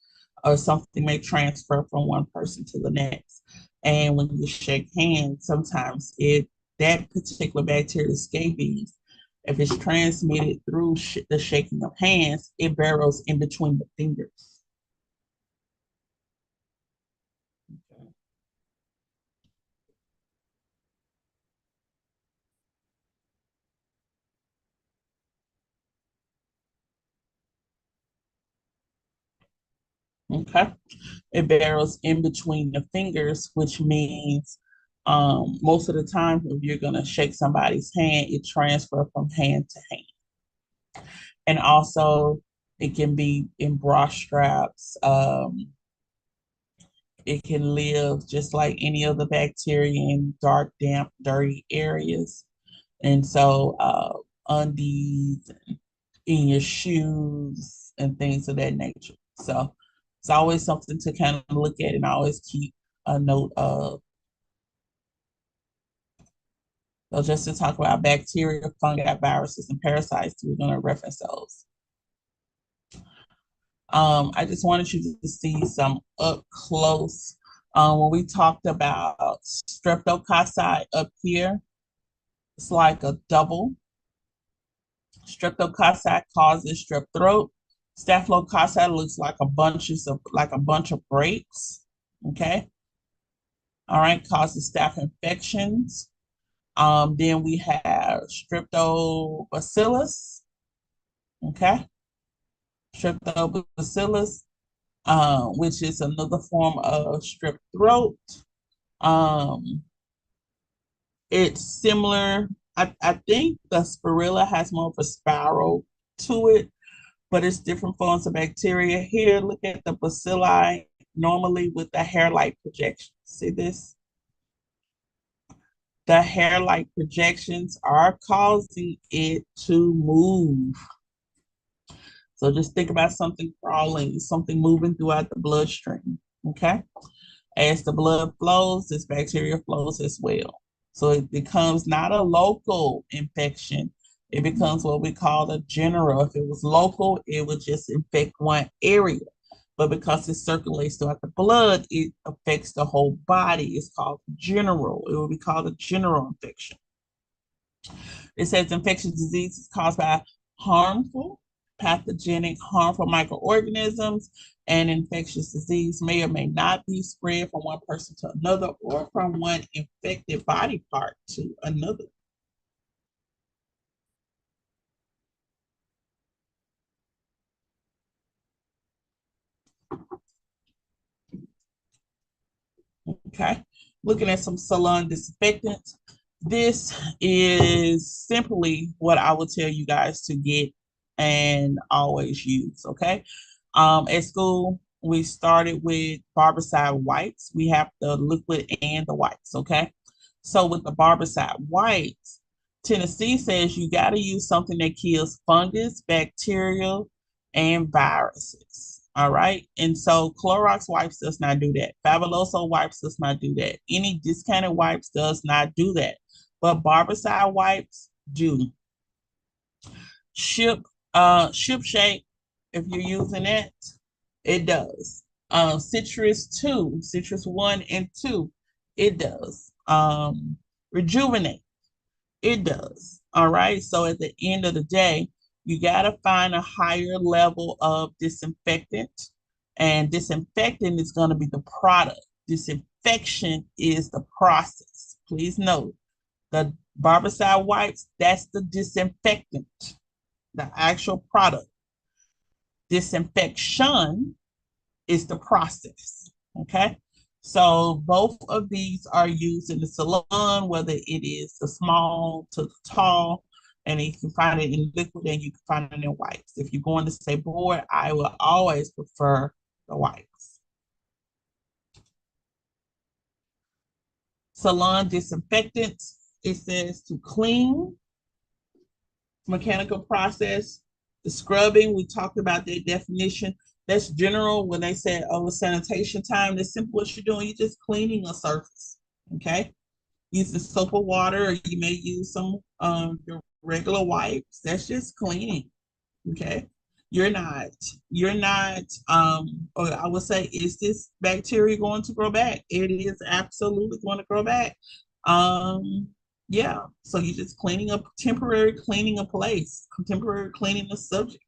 or something may transfer from one person to the next. And when you shake hands, sometimes it that particular bacteria, scabies, if it's transmitted through the shaking of hands, it burrows in between the fingers. Okay. It barrels in between the fingers, which means most of the time, if you're going to shake somebody's hand, it transfers from hand to hand. And also, it can be in bra straps. It can live just like any other bacteria in dark, damp, dirty areas. And so, undies, in your shoes, and things of that nature. So, it's always something to kind of look at and always keep a note of. So just to talk about bacteria, fungi, viruses, and parasites, we're going to reference those. I just wanted you to see some up close. When we talked about streptococci up here, it's like a double. Streptococci causes strep throat. Staphylococci looks like a bunch of grapes. Okay. All right, causes staph infections. Then we have streptobacillus. Okay. Streptobacillus, which is another form of strep throat. Um, it's similar. I think the spirilla has more of a spiral to it, but it's different forms of bacteria. Here, look at the bacilli normally with the hair-like projection. See this? The hair-like projections are causing it to move. So just think about something crawling, something moving throughout the bloodstream. Okay. As the blood flows, this bacteria flows as well. So it becomes not a local infection. It becomes what we call a general. If it was local, it would just infect one area. But because it circulates throughout the blood, it affects the whole body. It's called general. It will be called a general infection. It says infectious disease is caused by harmful, pathogenic, harmful microorganisms, and infectious disease may or may not be spread from one person to another or from one infected body part to another. Okay. Looking at some salon disinfectants. This is simply what I would tell you guys to get and always use. Okay. At school, we started with barbicide wipes. We have the liquid and the wipes. Okay. So with the barbicide wipes, Tennessee says you got to use something that kills fungus, bacteria, and viruses. All right. And so Clorox wipes does not do that. Fabuloso wipes does not do that. Any discounted wipes does not do that. But barbicide wipes do. Ship Ship shape, if you're using it, it does. Citrus 1 and 2, it does. Rejuvenate, it does. All right. So at the end of the day, you got to find a higher level of disinfectant. And disinfectant is going to be the product. disinfection is the process. Please note the barbicide wipes, that's the disinfectant, the actual product. Disinfection is the process. Okay. So both of these are used in the salon, whether it is the small to the tall, and you can find it in liquid and you can find it in wipes. If you're going to say board, I will always prefer the wipes. Salon disinfectants, it says to clean, mechanical process. The scrubbing, we talked about that definition. That's general. When they say, oh, it's sanitation time, that's simple what you're doing. You're just cleaning a surface, okay? Using soap or water, or you may use some your regular wipes. That's just cleaning, okay? You're not, or I would say, is this bacteria going to grow back? It is absolutely going to grow back. Yeah, so you're just cleaning up, temporary cleaning a place, temporary cleaning the subject.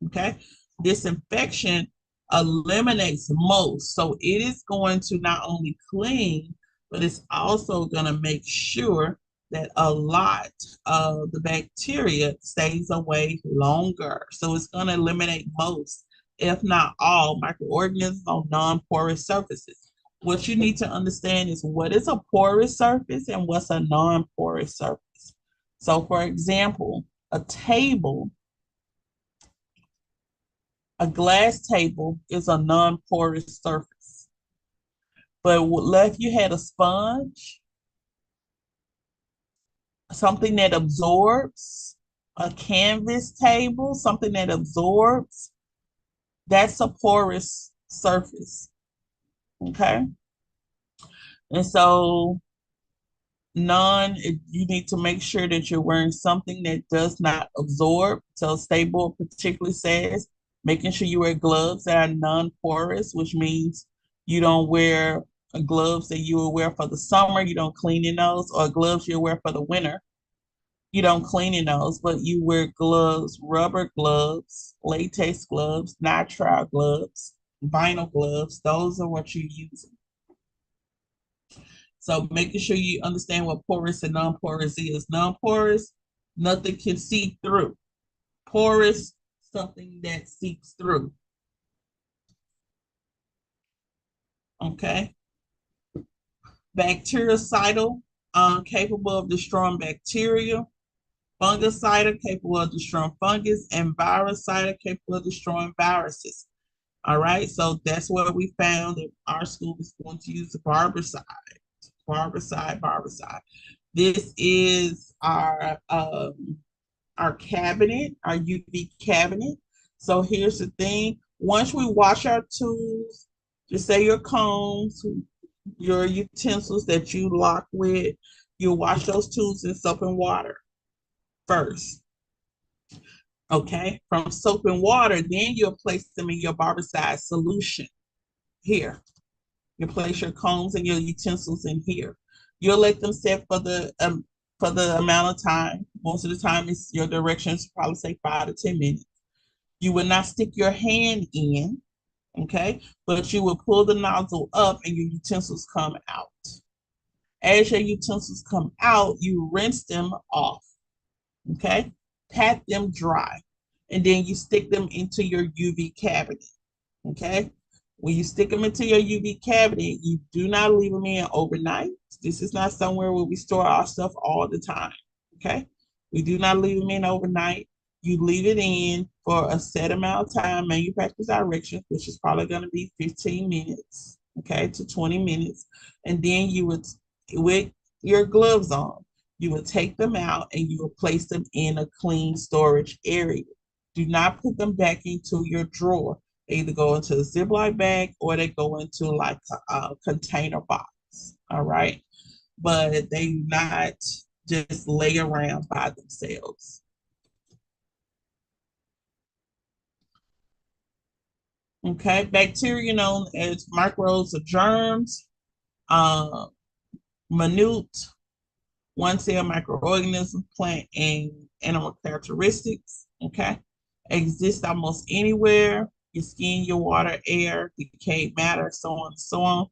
Okay. Disinfection eliminates most. So it is going to not only clean, but it's also going to make sure that a lot of the bacteria stays away longer. So it's going to eliminate most, if not all, microorganisms on non-porous surfaces. What you need to understand is what is a porous surface and what's a non-porous surface. So for example, a table, a glass table is a non-porous surface. But if you had a sponge, something that absorbs, a canvas table, something that absorbs, that's a porous surface. Okay. And so you need to make sure that you're wearing something that does not absorb. So stable particularly says making sure you wear gloves that are non-porous, which means you don't wear gloves that you will wear for the summer, you don't clean in those, or gloves you wear for the winter, you don't clean in those, but you wear gloves, rubber gloves, latex gloves, nitrile gloves, vinyl gloves. Those are what you're using. So making sure you understand what porous and non-porous is. Non-porous, nothing can see through. Porous, something that seeps through. Okay. Bactericidal, capable of destroying bacteria. Fungicidal, capable of destroying fungus. And virucidal, capable of destroying viruses. All right. So that's what we found that our school is going to use the barbicide. Barbicide. This is our cabinet, our UV cabinet. So here's the thing. Once we wash our tools, just say your combs, your utensils that you lock with, you wash those tools in soap and water first. Okay, from soap and water, then you'll place them in your barbicide solution here. You place your combs and your utensils in here. You'll let them set for the amount of time. Most of the time, it's your directions probably say 5 to 10 minutes. You will not stick your hand in, okay? But you will pull the nozzle up and your utensils come out. As your utensils come out, you rinse them off, okay? Pat them dry, and then you stick them into your UV cabinet, okay? When you stick them into your UV cabinet, you do not leave them in overnight. This is not somewhere where we store our stuff all the time, okay? We do not leave them in overnight. You leave it in for a set amount of time, manufacturer's directions, which is probably going to be 15 minutes, okay, to 20 minutes. And then you would, with your gloves on, you would take them out and you would place them in a clean storage area. Do not put them back into your drawer. They either go into a Ziploc bag or they go into like a container box, all right? But they do not just lay around by themselves. Okay, bacteria known as microbes or germs, minute, one-cell microorganisms, plant and animal characteristics, okay? Exist almost anywhere, your skin, your water, air, decayed matter, so on and so on.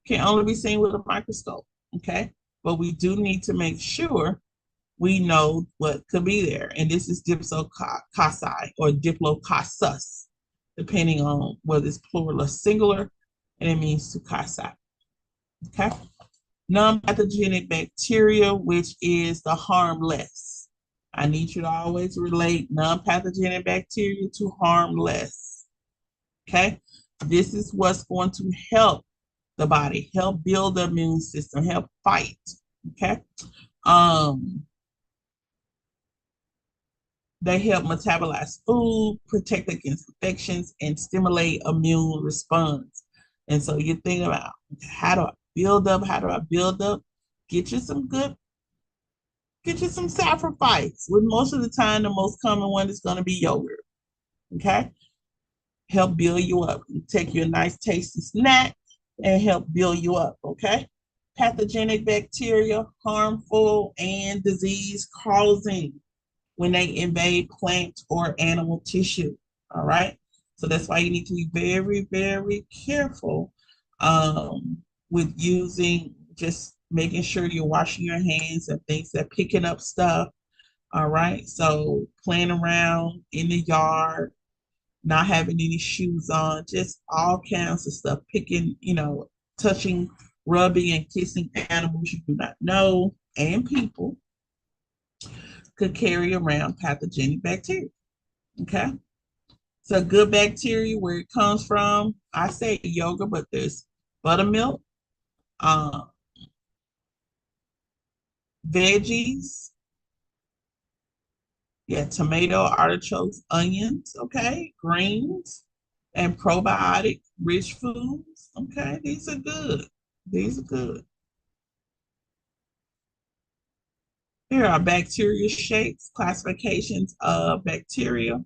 can only be seen with a microscope. Okay. But we do need to make sure we know what could be there. And this is dipsococci or diplococci, depending on whether it's plural or singular, and it means to cocci. Okay. Non-pathogenic bacteria, which is the harmless. I need you to always relate non-pathogenic bacteria to harmless. Okay. This is what's going to help the body, help build the immune system, help fight. Okay. Um, they help metabolize food, protect against infections, and stimulate immune response. And so you think about how do I build up? How do I build up? Get you some good, get you some sacrifice. With most of the time, the most common one is going to be yogurt. Okay. Help build you up. Take you a nice tasty snack and help build you up. Okay. Pathogenic bacteria, harmful and disease causing when they invade plant or animal tissue. All right. So that's why you need to be very, very careful with using, just making sure you're washing your hands and things that picking up stuff. All right. So playing around in the yard, not having any shoes on, just all kinds of stuff, picking, touching, rubbing, and kissing animals you do not know and people could carry around pathogenic bacteria. Okay. So good bacteria, where it comes from, I say yogurt, but there's buttermilk, uh, veggies, yeah, tomato, artichokes, onions, okay, greens, and probiotic rich foods. Okay, these are good. These are good. Here are bacteria shapes, classifications of bacteria.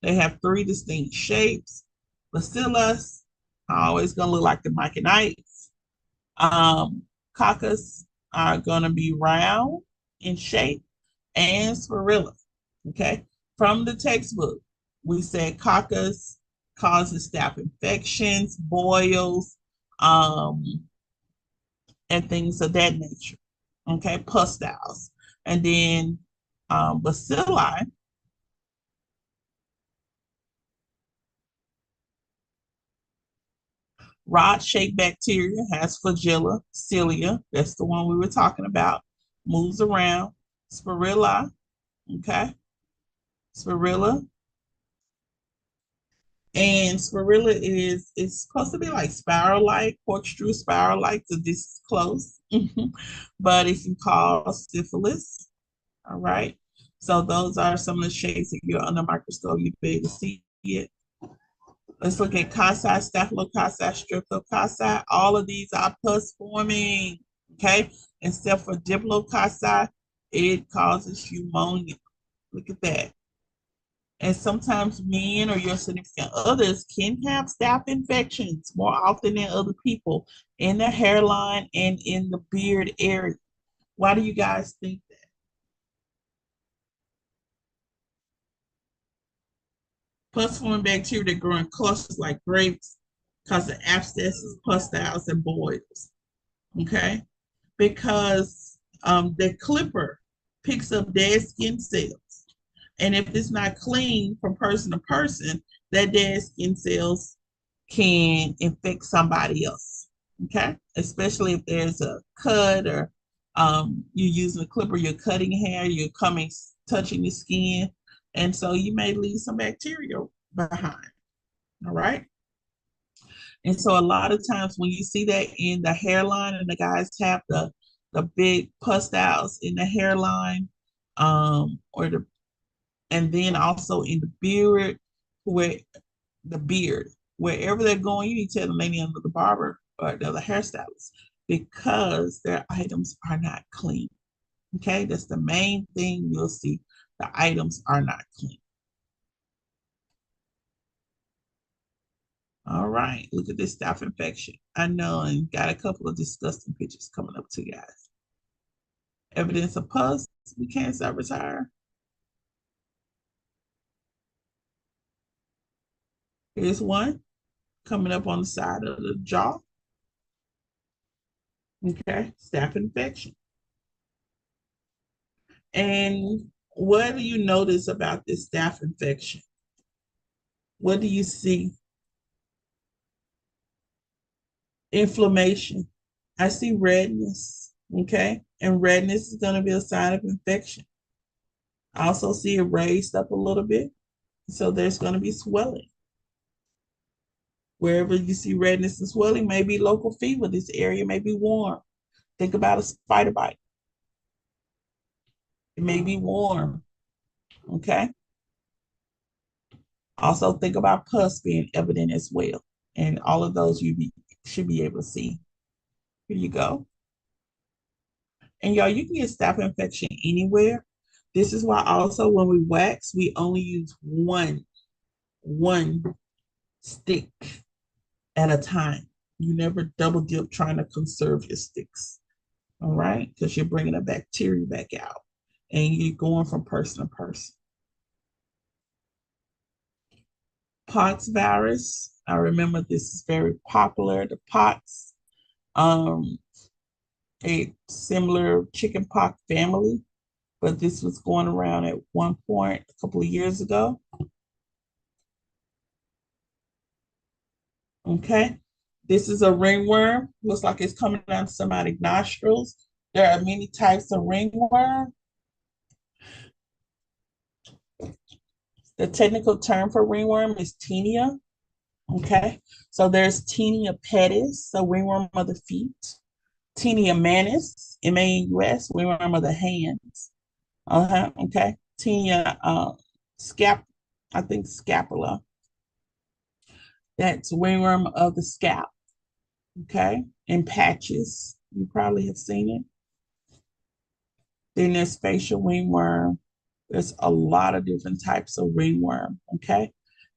They have three distinct shapes. Bacillus, always gonna look like the Myconites. Um, Coccus are gonna be round in shape, and Spirilla. Okay, from the textbook, we said Coccus causes staph infections, boils, um, and things of that nature. Okay, pustules, and then bacilli, rod-shaped bacteria, has flagella, cilia. That's the one we were talking about. Moves around. Spirilla, okay, spirilla, and spirilla is supposed to be like spiral-like, corkscrew spiral-like. So this is close, but it can cause syphilis. All right. So those are some of the shapes. If you're under a microscope, you'd be able to see it. Let's look at cocci, staphylococci, streptococci. All of these are pus forming, okay? Except for diplococci, it causes pneumonia. Look at that. And sometimes men or your significant others can have staph infections more often than other people in the hairline and in the beard area. Why do you guys think that? Pus forming bacteria that grow in clusters like grapes cause of abscesses, pustules, and boils. Okay, because the clipper picks up dead skin cells. And if it's not clean from person to person, that dead skin cells can infect somebody else. Okay, especially if there's a cut or you're using a clipper, you're cutting hair, you're coming, touching the skin. And so you may leave some bacteria behind. All right. And so a lot of times when you see that in the hairline and the guys have the big pustules in the hairline, or the and then also in the beard, where the beard, wherever they're going, you need to tell them they need under the barber or the hairstylist because their items are not clean. Okay, that's the main thing you'll see. The items are not clean. All right, look at this staph infection. I know, and got a couple of disgusting pictures coming up to you guys. Evidence of pus, we can't retire. Here's one coming up on the side of the jaw. Okay, staph infection. And what do you notice about this staph infection? What do you see? Inflammation. I see redness. Okay, and redness is going to be a sign of infection. I also see it raised up a little bit. So there's going to be swelling. Wherever you see redness and swelling, may be local fever. This area may be warm. Think about a spider bite. It may be warm. Okay. Also think about pus being evident as well. And all of those should be able to see. Here you go. And y'all, you can get staph infection anywhere. This is why also when we wax, we only use one stick at a time. You never double dip trying to conserve your sticks. All right, because you're bringing a bacteria back out and you're going from person to person. Pox virus, I remember this is very popular. The pox, um, a similar chicken pox family, but this was going around at one point a couple of years ago. Okay, this is a ringworm. Looks like it's coming out of somebody's nostrils. There are many types of ringworm. The technical term for ringworm is tinea. Okay, so there's Tinea pedis, so ringworm of the feet. Tinea manis, MANUS, ringworm of the hands. Okay. Tinea I think scapula. That's ringworm of the scalp. Okay, in patches. You probably have seen it. Then there's facial ringworm. There's a lot of different types of ringworm. Okay,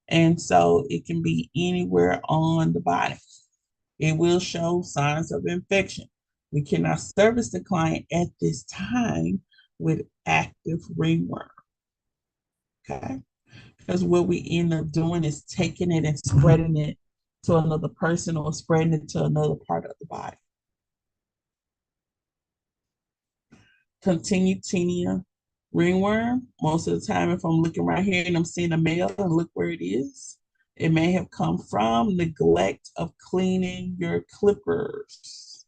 and so it can be anywhere on the body. It will show signs of infection. We cannot service the client at this time with active ringworm, okay? Because what we end up doing is taking it and spreading it to another person or spreading it to another part of the body. Continued tinea ringworm. Most of the time, if I'm looking right here and I'm seeing a male and look where it is, it may have come from neglect of cleaning your clippers.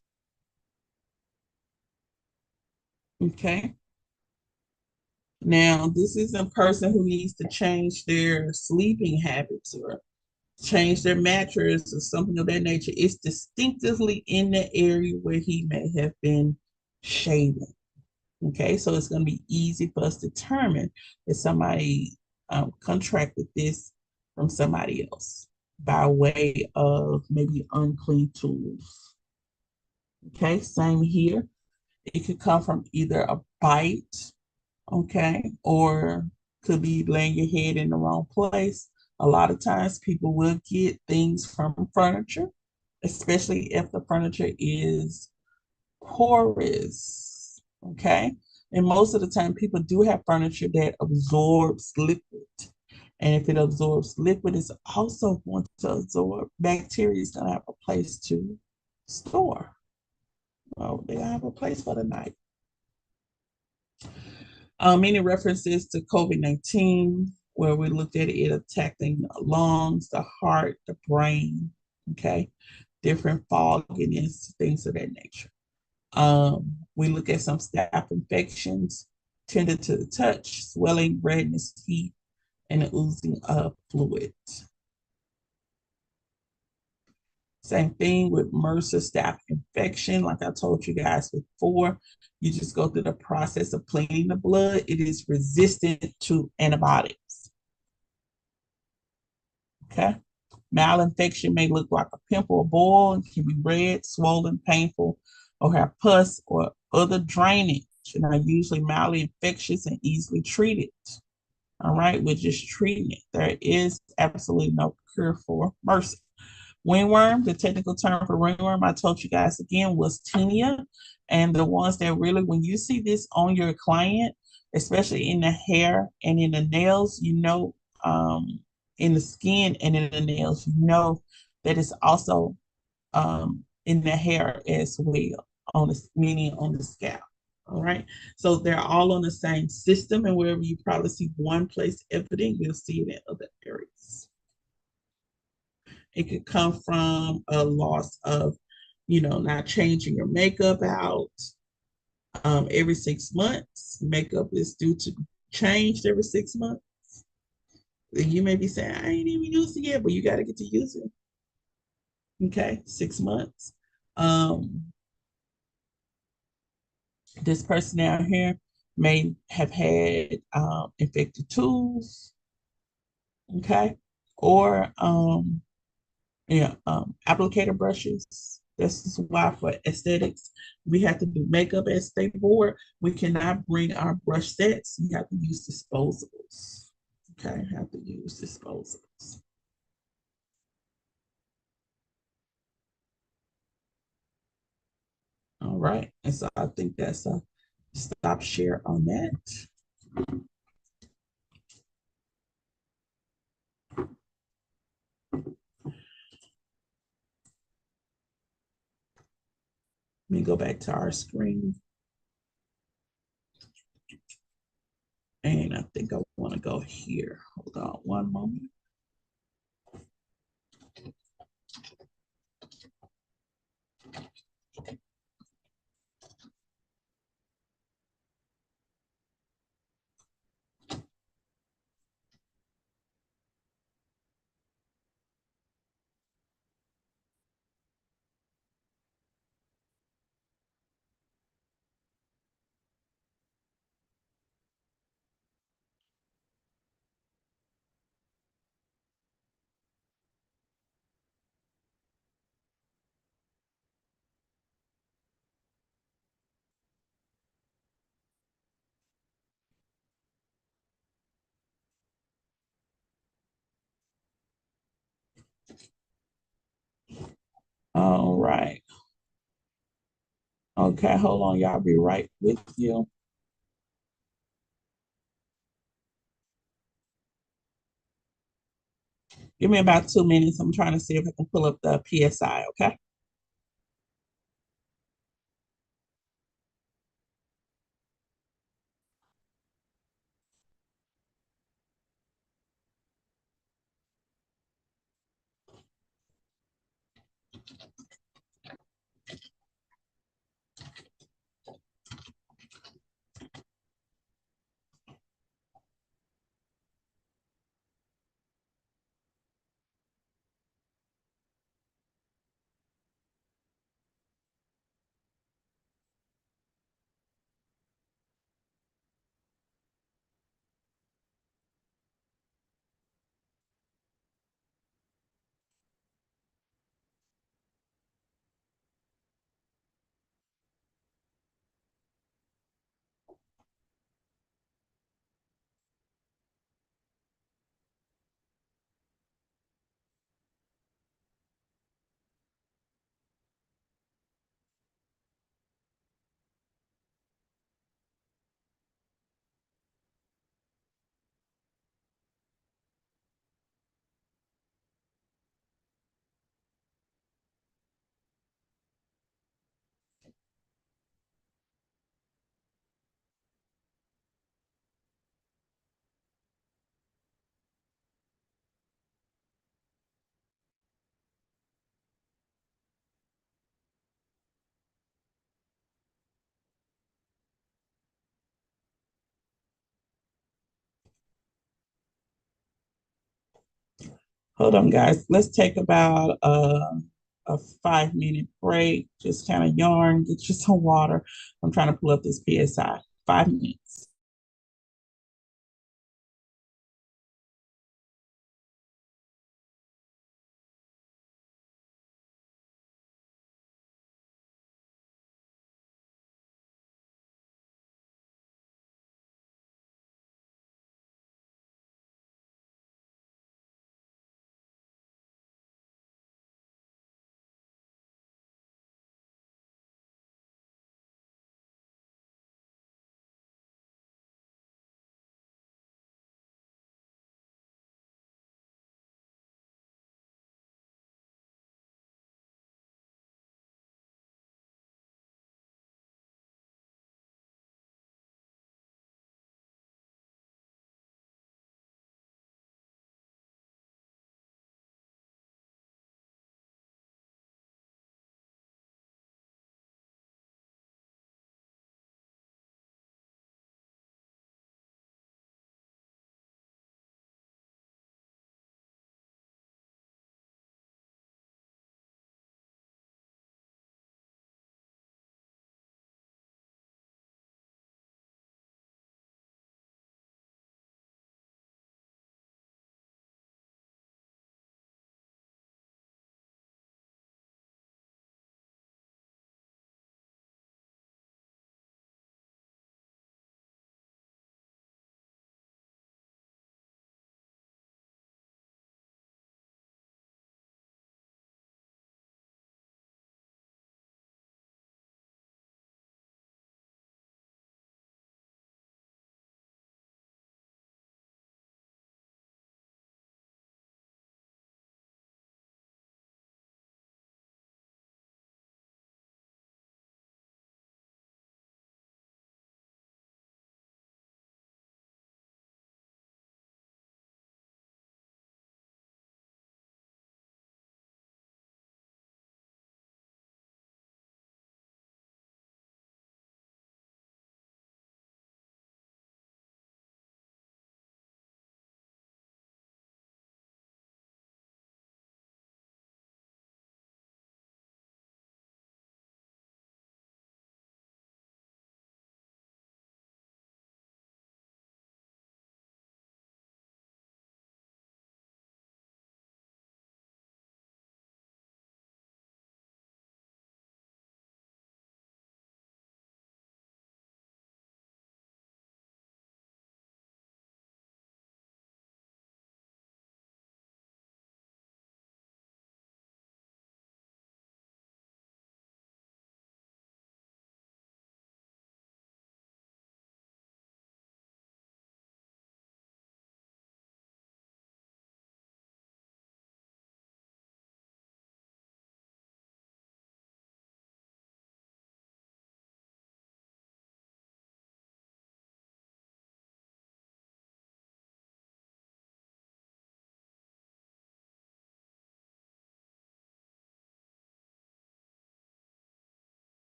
Okay. Now, this is a person who needs to change their sleeping habits or change their mattress or something of that nature. It's distinctively in the area where he may have been shaving. Okay, so it's going to be easy for us to determine that somebody contracted this from somebody else by way of maybe unclean tools. Okay, same here. It could come from either a bite, okay, or could be laying your head in the wrong place. A lot of times people will get things from furniture, especially if the furniture is porous, okay? And most of the time people do have furniture that absorbs liquid. And if it absorbs liquid, it's also going to absorb bacteria. It's going to have a place to store. Well, they have a place for the night. Many references to COVID-19, where we looked at it attacking the lungs, the heart, the brain, okay, different fogginess, things of that nature. We look at some staph infections, tended to the touch, swelling, redness, heat, and oozing of fluid. Same thing with MRSA staph infection. Like I told you guys before, you just go through the process of cleaning the blood. It is resistant to antibiotics. Okay. Malinfection may look like a pimple or boil and can be red, swollen, painful, or have pus or other drainage, and are usually mildly infectious and easily treated. All right, we're just treating it. There is absolutely no cure for MRSA. Wingworm, the technical term for ringworm, I told you guys again, was tinea. And the ones that really, when you see this on your client, especially in the hair and in the nails, you know, in the skin and in the nails, you know that it's also in the hair as well. on the meaning on the scalp. All right. So they're all on the same system, and wherever you probably see one place evident, you'll see it in other areas. It could come from a loss of, not changing your makeup out every 6 months. Makeup is due to changed every 6 months. You may be saying, I ain't even used it yet, but you got to get to use it. Okay, 6 months. Um, this person out here may have had infected tools, okay, or applicator brushes. This is why for aesthetics, we have to do makeup at state board. We cannot bring our brush sets. We have to use disposables. Okay, have to use disposables. All right, and so I think that's a stop share on that. Let me go back to our screen. And I think I want to go here. Hold on one moment. All right. Okay, hold on. Y'all be right with you. Give me about 2 minutes. I'm trying to see if I can pull up the PSI, okay? Hold on, guys. Let's take about a 5 minute break. Just kind of yarn, get you some water. I'm trying to pull up this PSI. 5 minutes.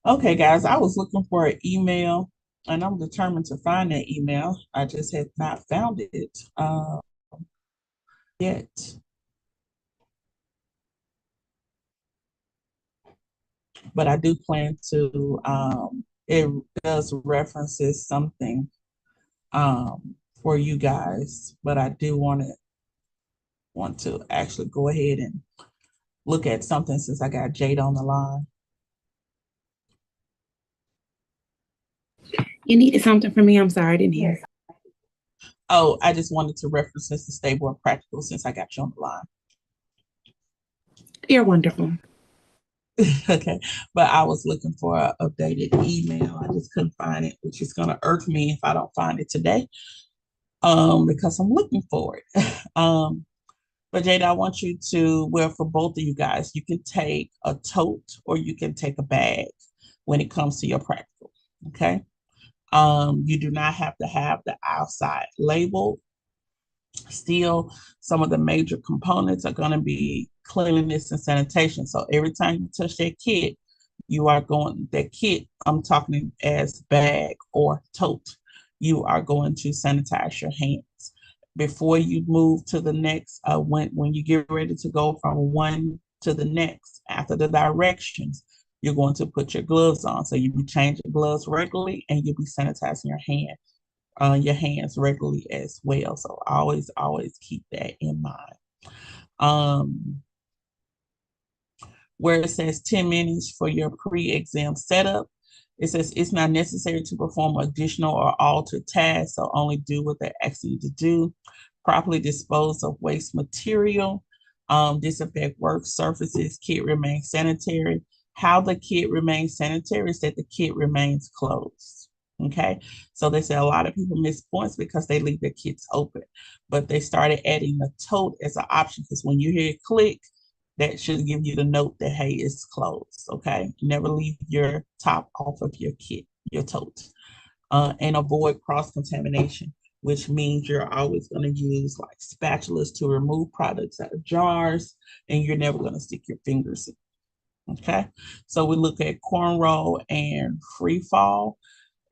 Okay, guys, I was looking for an email and I'm determined to find that email. I just have not found it yet, but I do plan to. It does references something for you guys, but I do want to actually go ahead and look at something since I got Jade on the line. You needed something from me. I'm sorry, I didn't hear. Oh, I just wanted to reference this to stable and practical since I got you on the line. You're wonderful. Okay, but I was looking for an updated email. I just couldn't find it, which is going to irk me if I don't find it today, because I'm looking for it. But Jada, I want you to, well, for both of you guys, you can take a tote or you can take a bag when it comes to your practical. Okay. You do not have to have the outside label. Still, some of the major components are going to be cleanliness and sanitation. So every time you touch that kit, you are going, that kit, I'm talking as bag or tote, you are going to sanitize your hands. Before you move to the next, when you get ready to go from one to the next, after the directions, you're going to put your gloves on. So you be changing gloves regularly and you'll be sanitizing your hands regularly as well. So always keep that in mind. Um, where it says 10 minutes for your pre-exam setup, it says it's not necessary to perform additional or altered tasks, so only do what they're asking you to do. Properly dispose of waste material, disinfect work surfaces, kit remains sanitary. How the kit remains sanitary is that the kit remains closed. Okay, so they say a lot of people miss points because they leave their kits open, but they started adding the tote as an option because when you hear it click, that should give you the note that, hey, it's closed. Okay, never leave your top off of your kit, your tote, and avoid cross contamination, which means you're always going to use like spatulas to remove products out of jars, and you're never going to stick your fingers in. Okay, so we look at cornrow and free fall.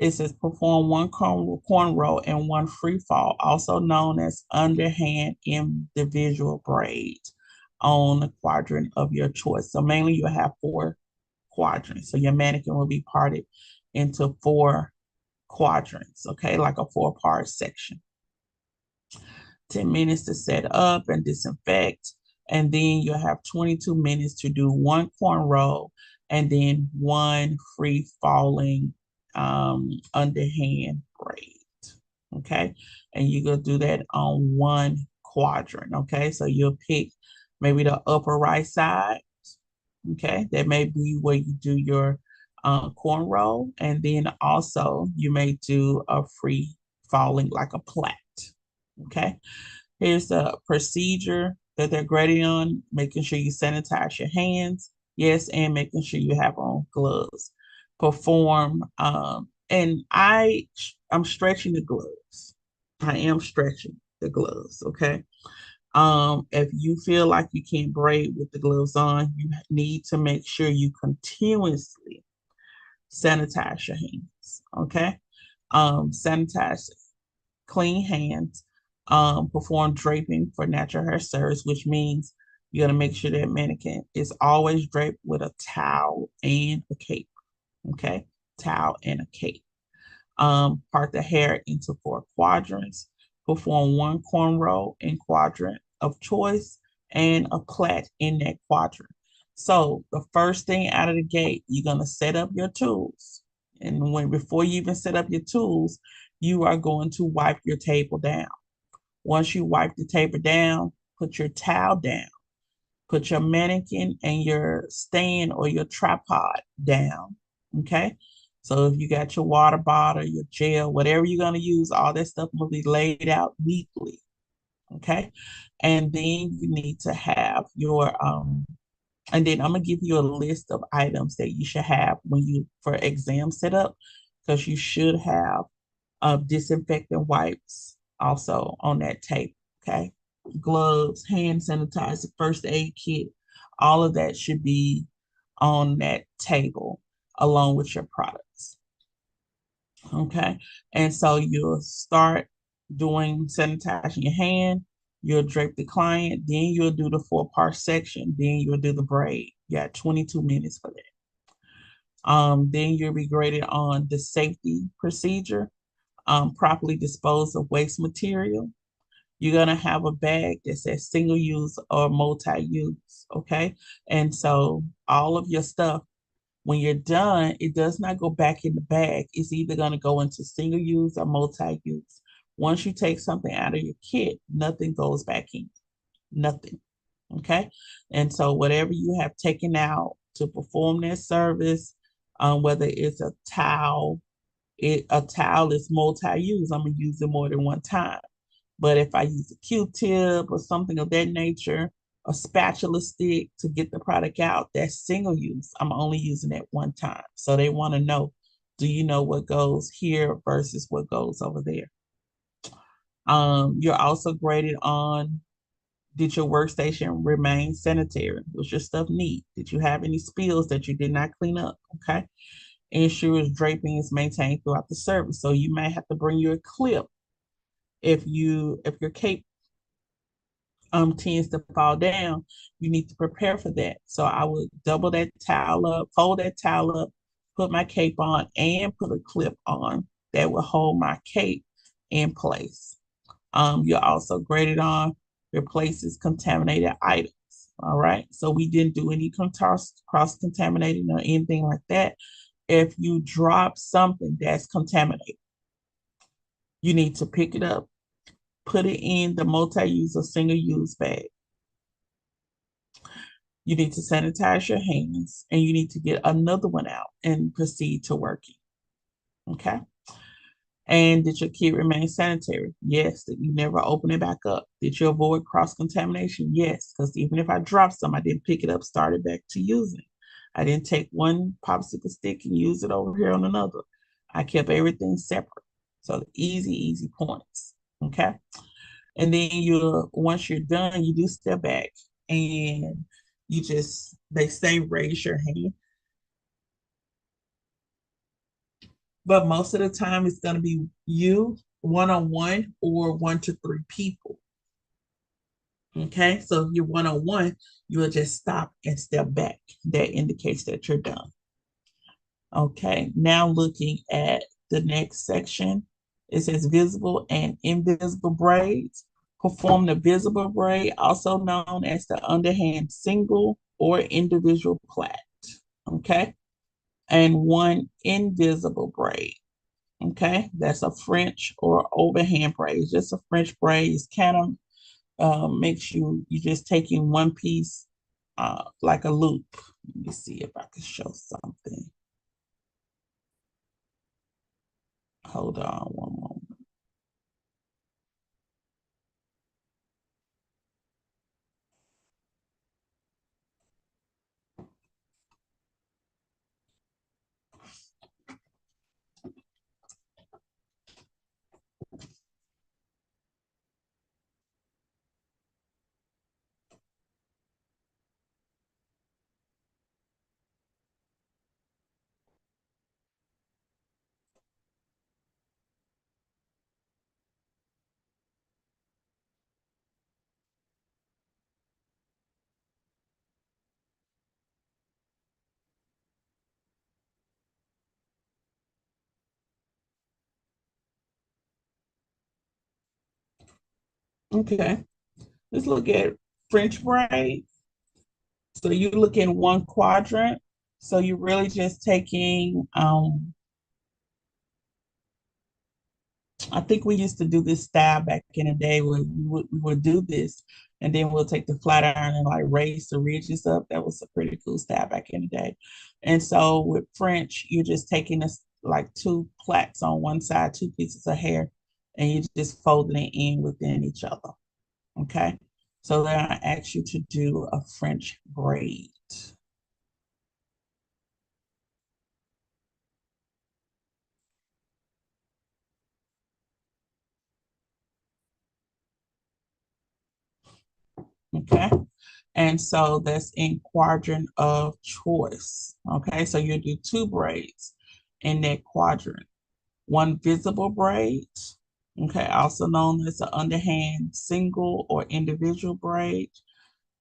It says perform one cornrow and one free fall, also known as underhand individual braids on the quadrant of your choice. So mainly you have four quadrants. So your mannequin will be parted into four quadrants, okay, like a four-part section. 10 minutes to set up and disinfect. And then you'll have 22 minutes to do one cornrow and then one free falling underhand braid. Okay. And you're going to do that on one quadrant. Okay. So you'll pick maybe the upper right side. Okay. That may be where you do your cornrow. And then also you may do a free falling like a plait. Okay. Here's the procedure that they're grading on, making sure you sanitize your hands. Yes, and making sure you have on gloves. Perform, and I'm stretching the gloves. I am stretching the gloves, okay? If you feel like you can't braid with the gloves on, you need to make sure you continuously sanitize your hands, okay? Sanitize clean hands, perform draping for natural hair service, which means you got to make sure that mannequin is always draped with a towel and a cape. Okay, towel and a cape. Part the hair into four quadrants. Perform one cornrow in quadrant of choice and a plait in that quadrant. So the first thing out of the gate, you're gonna set up your tools. And when before you even set up your tools, you are going to wipe your table down. Once you wipe the table down, put your towel down, put your mannequin and your stand or your tripod down. Okay. So if you got your water bottle, your gel, whatever you're going to use, all that stuff will be laid out neatly. Okay. And then you need to have and then I'm gonna give you a list of items that you should have when you for exam setup, because you should have disinfectant wipes also on that tape. Okay, gloves, hand sanitizer, first aid kit, all of that should be on that table. along with your products. Okay. And so you'll start doing sanitizing your hand, you'll drape the client, then you'll do the 4-part section, then you'll do the braid. You got 22 minutes for that. Then you'll be graded on the safety procedure, properly dispose of waste material. You're gonna have a bag that says single use or multi-use. Okay. And so all of your stuff, when you're done, it does not go back in the bag. It's either going to go into single use or multi use. Once you take something out of your kit, nothing goes back in. Nothing. Okay. And so, whatever you have taken out to perform that service, whether it's a towel is multi use. I'm going to use it more than one time. But if I use a Q-tip or something of that nature, a spatula stick to get the product out, that's single use. I'm only using it one time. So they want to know, do you know what goes here versus what goes over there? You're also graded on, did your workstation remain sanitary? Was your stuff neat? Did you have any spills that you did not clean up? Okay. Ensures draping is maintained throughout the service. So you may have to bring your clip if your cape tends to fall down, you need to prepare for that. So I would double that towel up, fold that towel up, put my cape on, and put a clip on that will hold my cape in place. You're also graded on replaces contaminated items. All right. So we didn't do any cross contaminating or anything like that. If you drop something that's contaminated, you need to pick it up, put it in the multi-use or single-use bag. You need to sanitize your hands and you need to get another one out and proceed to working. Okay. And did your kit remain sanitary? Yes. Did you never open it back up? Did you avoid cross contamination? Yes. Because even if I dropped some, I didn't pick it up, started back to using it. I didn't take one popsicle stick and use it over here on another. I kept everything separate. So easy points. Okay. And then once you're done, you do step back and they say raise your hand. But most of the time it's going to be you one-on-one or 1 to 3 people. Okay. So if you're one-on-one, you will just stop and step back. That indicates that you're done. Okay. Now looking at the next section, it says visible and invisible braids. Perform the visible braid, also known as the underhand single or individual plait. Okay. And one invisible braid. Okay. That's a French or overhand braid. It's just a French braid. It's kind of makes you just taking one piece like a loop. Let me see if I can show something. Hold on one moment. Okay. Let's look at French braid. So you look in one quadrant. So you're really just taking, I think we used to do this style back in the day where we would do this and then we'll take the flat iron and like raise the ridges up. That was a pretty cool style back in the day. And so with French, you're just taking this like 2 plaits on one side, 2 pieces of hair, and you're just folding it in within each other. Okay. So then I ask you to do a French braid. Okay. And so that's in quadrant of choice. Okay, so you do two braids in that quadrant. One visible braid, okay, also known as an underhand single or individual braid,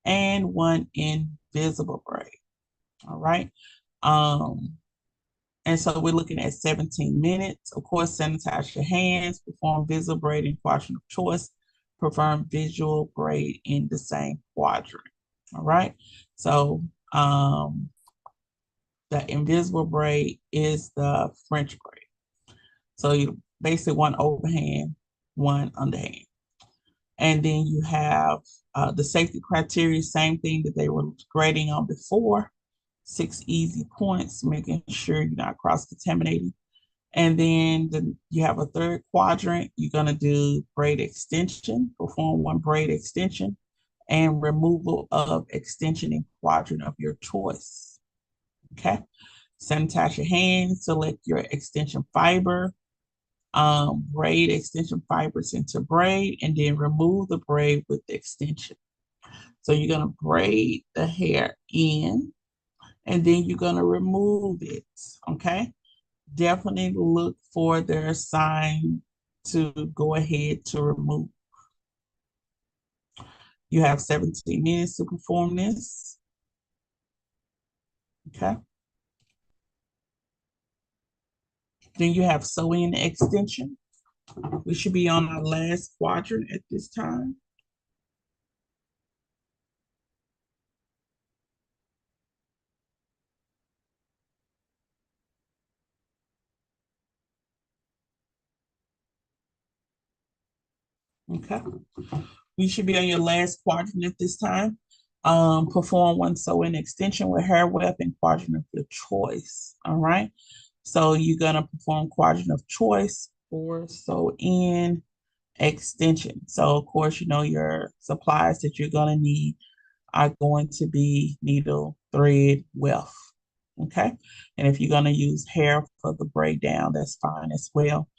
and one invisible braid. All right. Um, and so we're looking at 17 minutes. Of course, sanitize your hands, perform visible braid in quadrant of choice, perform visual braid in the same quadrant. All right. So the invisible braid is the French braid. So you basically one overhand, one underhand. And then you have the safety criteria, same thing that they were grading on before, 6 easy points, making sure you're not cross-contaminating. And then you have a third quadrant. You're going to do braid extension, perform one braid extension, and removal of extension in quadrant of your choice. Okay. Sanitize your hands, select your extension fiber, braid extension fibers into braid, and then remove the braid with the extension. So you're going to braid the hair in, and then you're going to remove it. Okay. Definitely look for their sign to go ahead to remove. You have 17 minutes to perform this. Okay. Then you have sewing extension. We should be on our last quadrant at this time. Okay. You should be on your last quadrant at this time. Perform one sewing extension with hair web in quadrant of your choice. All right. So you're gonna perform quadrant of choice for sew in extension. So of course, you know your supplies that you're gonna need are going to be needle, thread, weft. Okay. And if you're gonna use hair for the braid down, that's fine as well.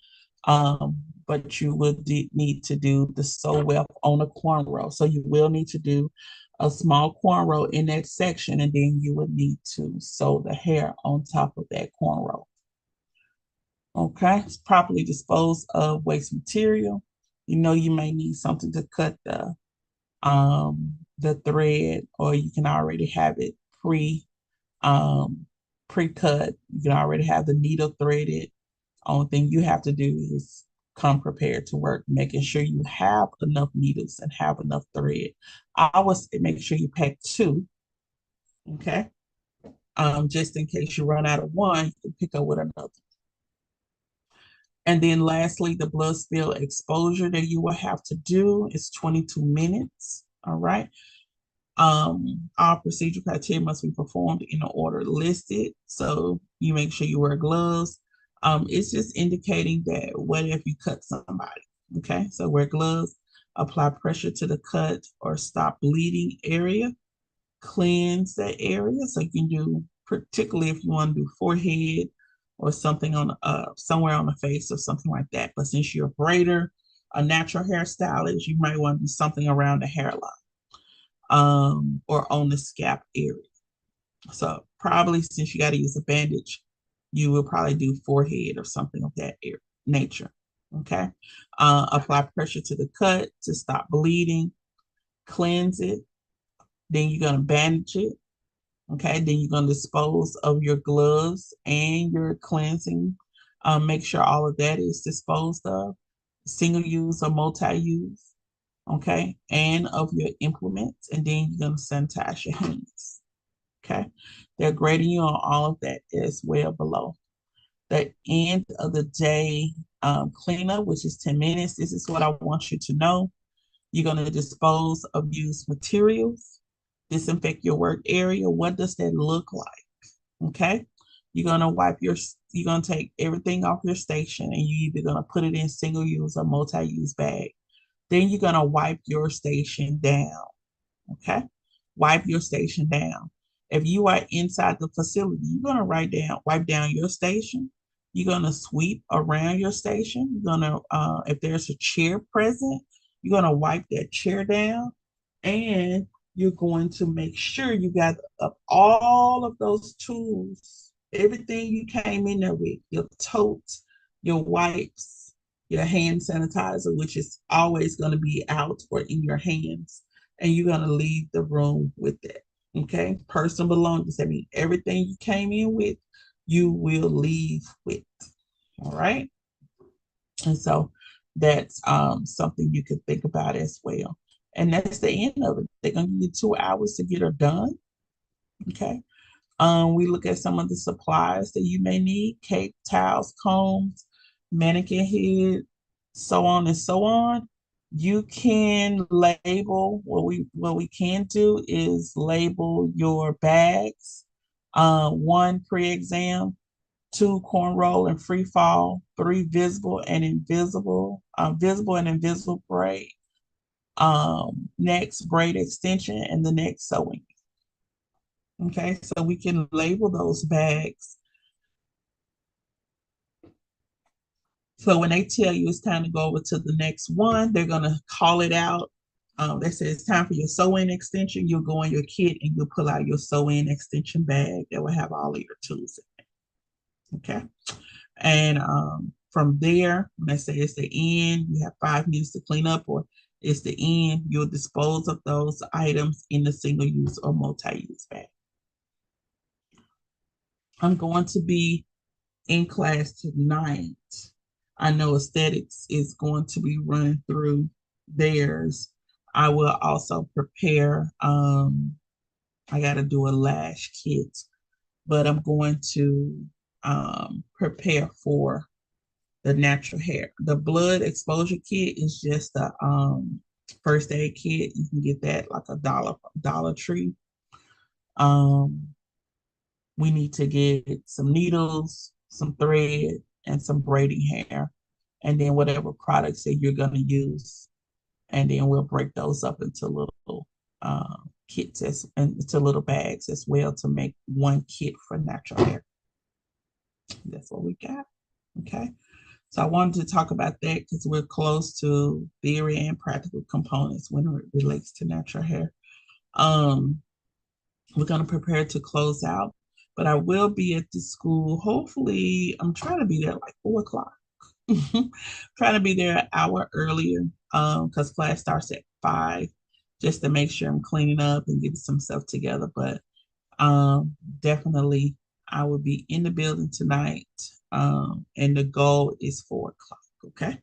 But you will need to do the sew weft on a cornrow. So you will need to do a small cornrow in that section, and then you would need to sew the hair on top of that cornrow. Okay, properly dispose of waste material. You know you may need something to cut the thread, or you can already have it um pre-cut. You can already have the needle threaded. Only thing you have to do is come prepared to work, making sure you have enough needles and have enough thread. I always make sure you pack two, okay? Just in case you run out of one, you can pick up with another. And then lastly, the blood spill exposure that you will have to do is 22 minutes, all right? All procedure criteria must be performed in the order listed. So you make sure you wear gloves. It's just indicating that what if you cut somebody? Okay, so wear gloves, apply pressure to the cut or stop bleeding area, cleanse that area. So you can do, particularly if you want to do forehead or something on somewhere on the face or something like that. But since you're a braider, a natural hairstylist, you might want to do something around the hairline or on the scalp area. So probably since you got to use a bandage, you will probably do forehead or something of that nature. Okay. Apply pressure to the cut to stop bleeding, cleanse it. Then you're going to bandage it. Okay. Then you're going to dispose of your gloves and your cleansing. Make sure all of that is disposed of, single use or multi use. Okay. And of your implements. And then you're going to sanitize your hands. Okay. They're grading you on all of that as well below. The end of the day cleanup, which is 10 minutes. This is what I want you to know. You're going to dispose of used materials, disinfect your work area. What does that look like? Okay. You're going to you're going to take everything off your station and you're either going to put it in single use or multi use bag. Then you're going to wipe your station down. Okay. Wipe your station down. If you are inside the facility, you're going to wipe down your station. You're going to sweep around your station. You're going to, if there's a chair present, you're going to wipe that chair down. And you're going to make sure you got up all of those tools, everything you came in there with, your totes, your wipes, your hand sanitizer, which is always going to be out or in your hands, and you're going to leave the room with it. Okay, personal belongings. I mean, everything you came in with, you will leave with. All right. And so that's something you could think about as well. And that's the end of it. They're going to give you 2 hours to get her done. Okay. We look at some of the supplies that you may need: cape, towels, combs, mannequin head, so on and so on. You can label what we can do is label your bags. One pre-exam, two cornrow and free fall, three visible and invisible braid, next braid extension, and the next sewing. Okay, so we can label those bags. So when they tell you it's time to go over to the next one, they're gonna call it out. They say it's time for your sew-in extension. You'll go in your kit and you'll pull out your sew-in extension bag that will have all of your tools in it. Okay. And from there, when they say it's the end, you have 5 minutes to clean up, or it's the end, you'll dispose of those items in the single-use or multi-use bag. I'm going to be in class tonight. I know aesthetics is going to be running through theirs. I will also prepare, I got to do a lash kit, but I'm going to prepare for the natural hair. The blood exposure kit is just a first aid kit. You can get that like a Dollar Tree. Um, we need to get some needles, some thread, and some braiding hair, and then whatever products that you're going to use. And then we'll break those up into little kits and into little bags as well to make one kit for natural hair. That's what we got. Okay. So I wanted to talk about that because we're close to theory and practical components when it relates to natural hair. We're going to prepare to close out, but I will be at the school. Hopefully, I'm trying to be there like 4 o'clock. Trying to be there an hour earlier because class starts at 5, just to make sure I'm cleaning up and getting some stuff together. But definitely, I will be in the building tonight, and the goal is 4 o'clock. Okay,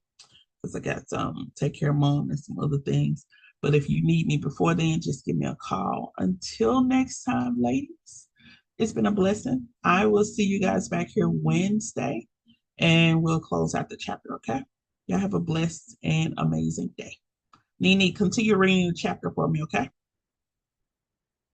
because I got some take care of mom and some other things. But if you need me before then, just give me a call. Until next time, ladies, it's been a blessing. I will see you guys back here Wednesday, and we'll close out the chapter. Okay, y'all have a blessed and amazing day. Nene, continue reading the chapter for me. Okay.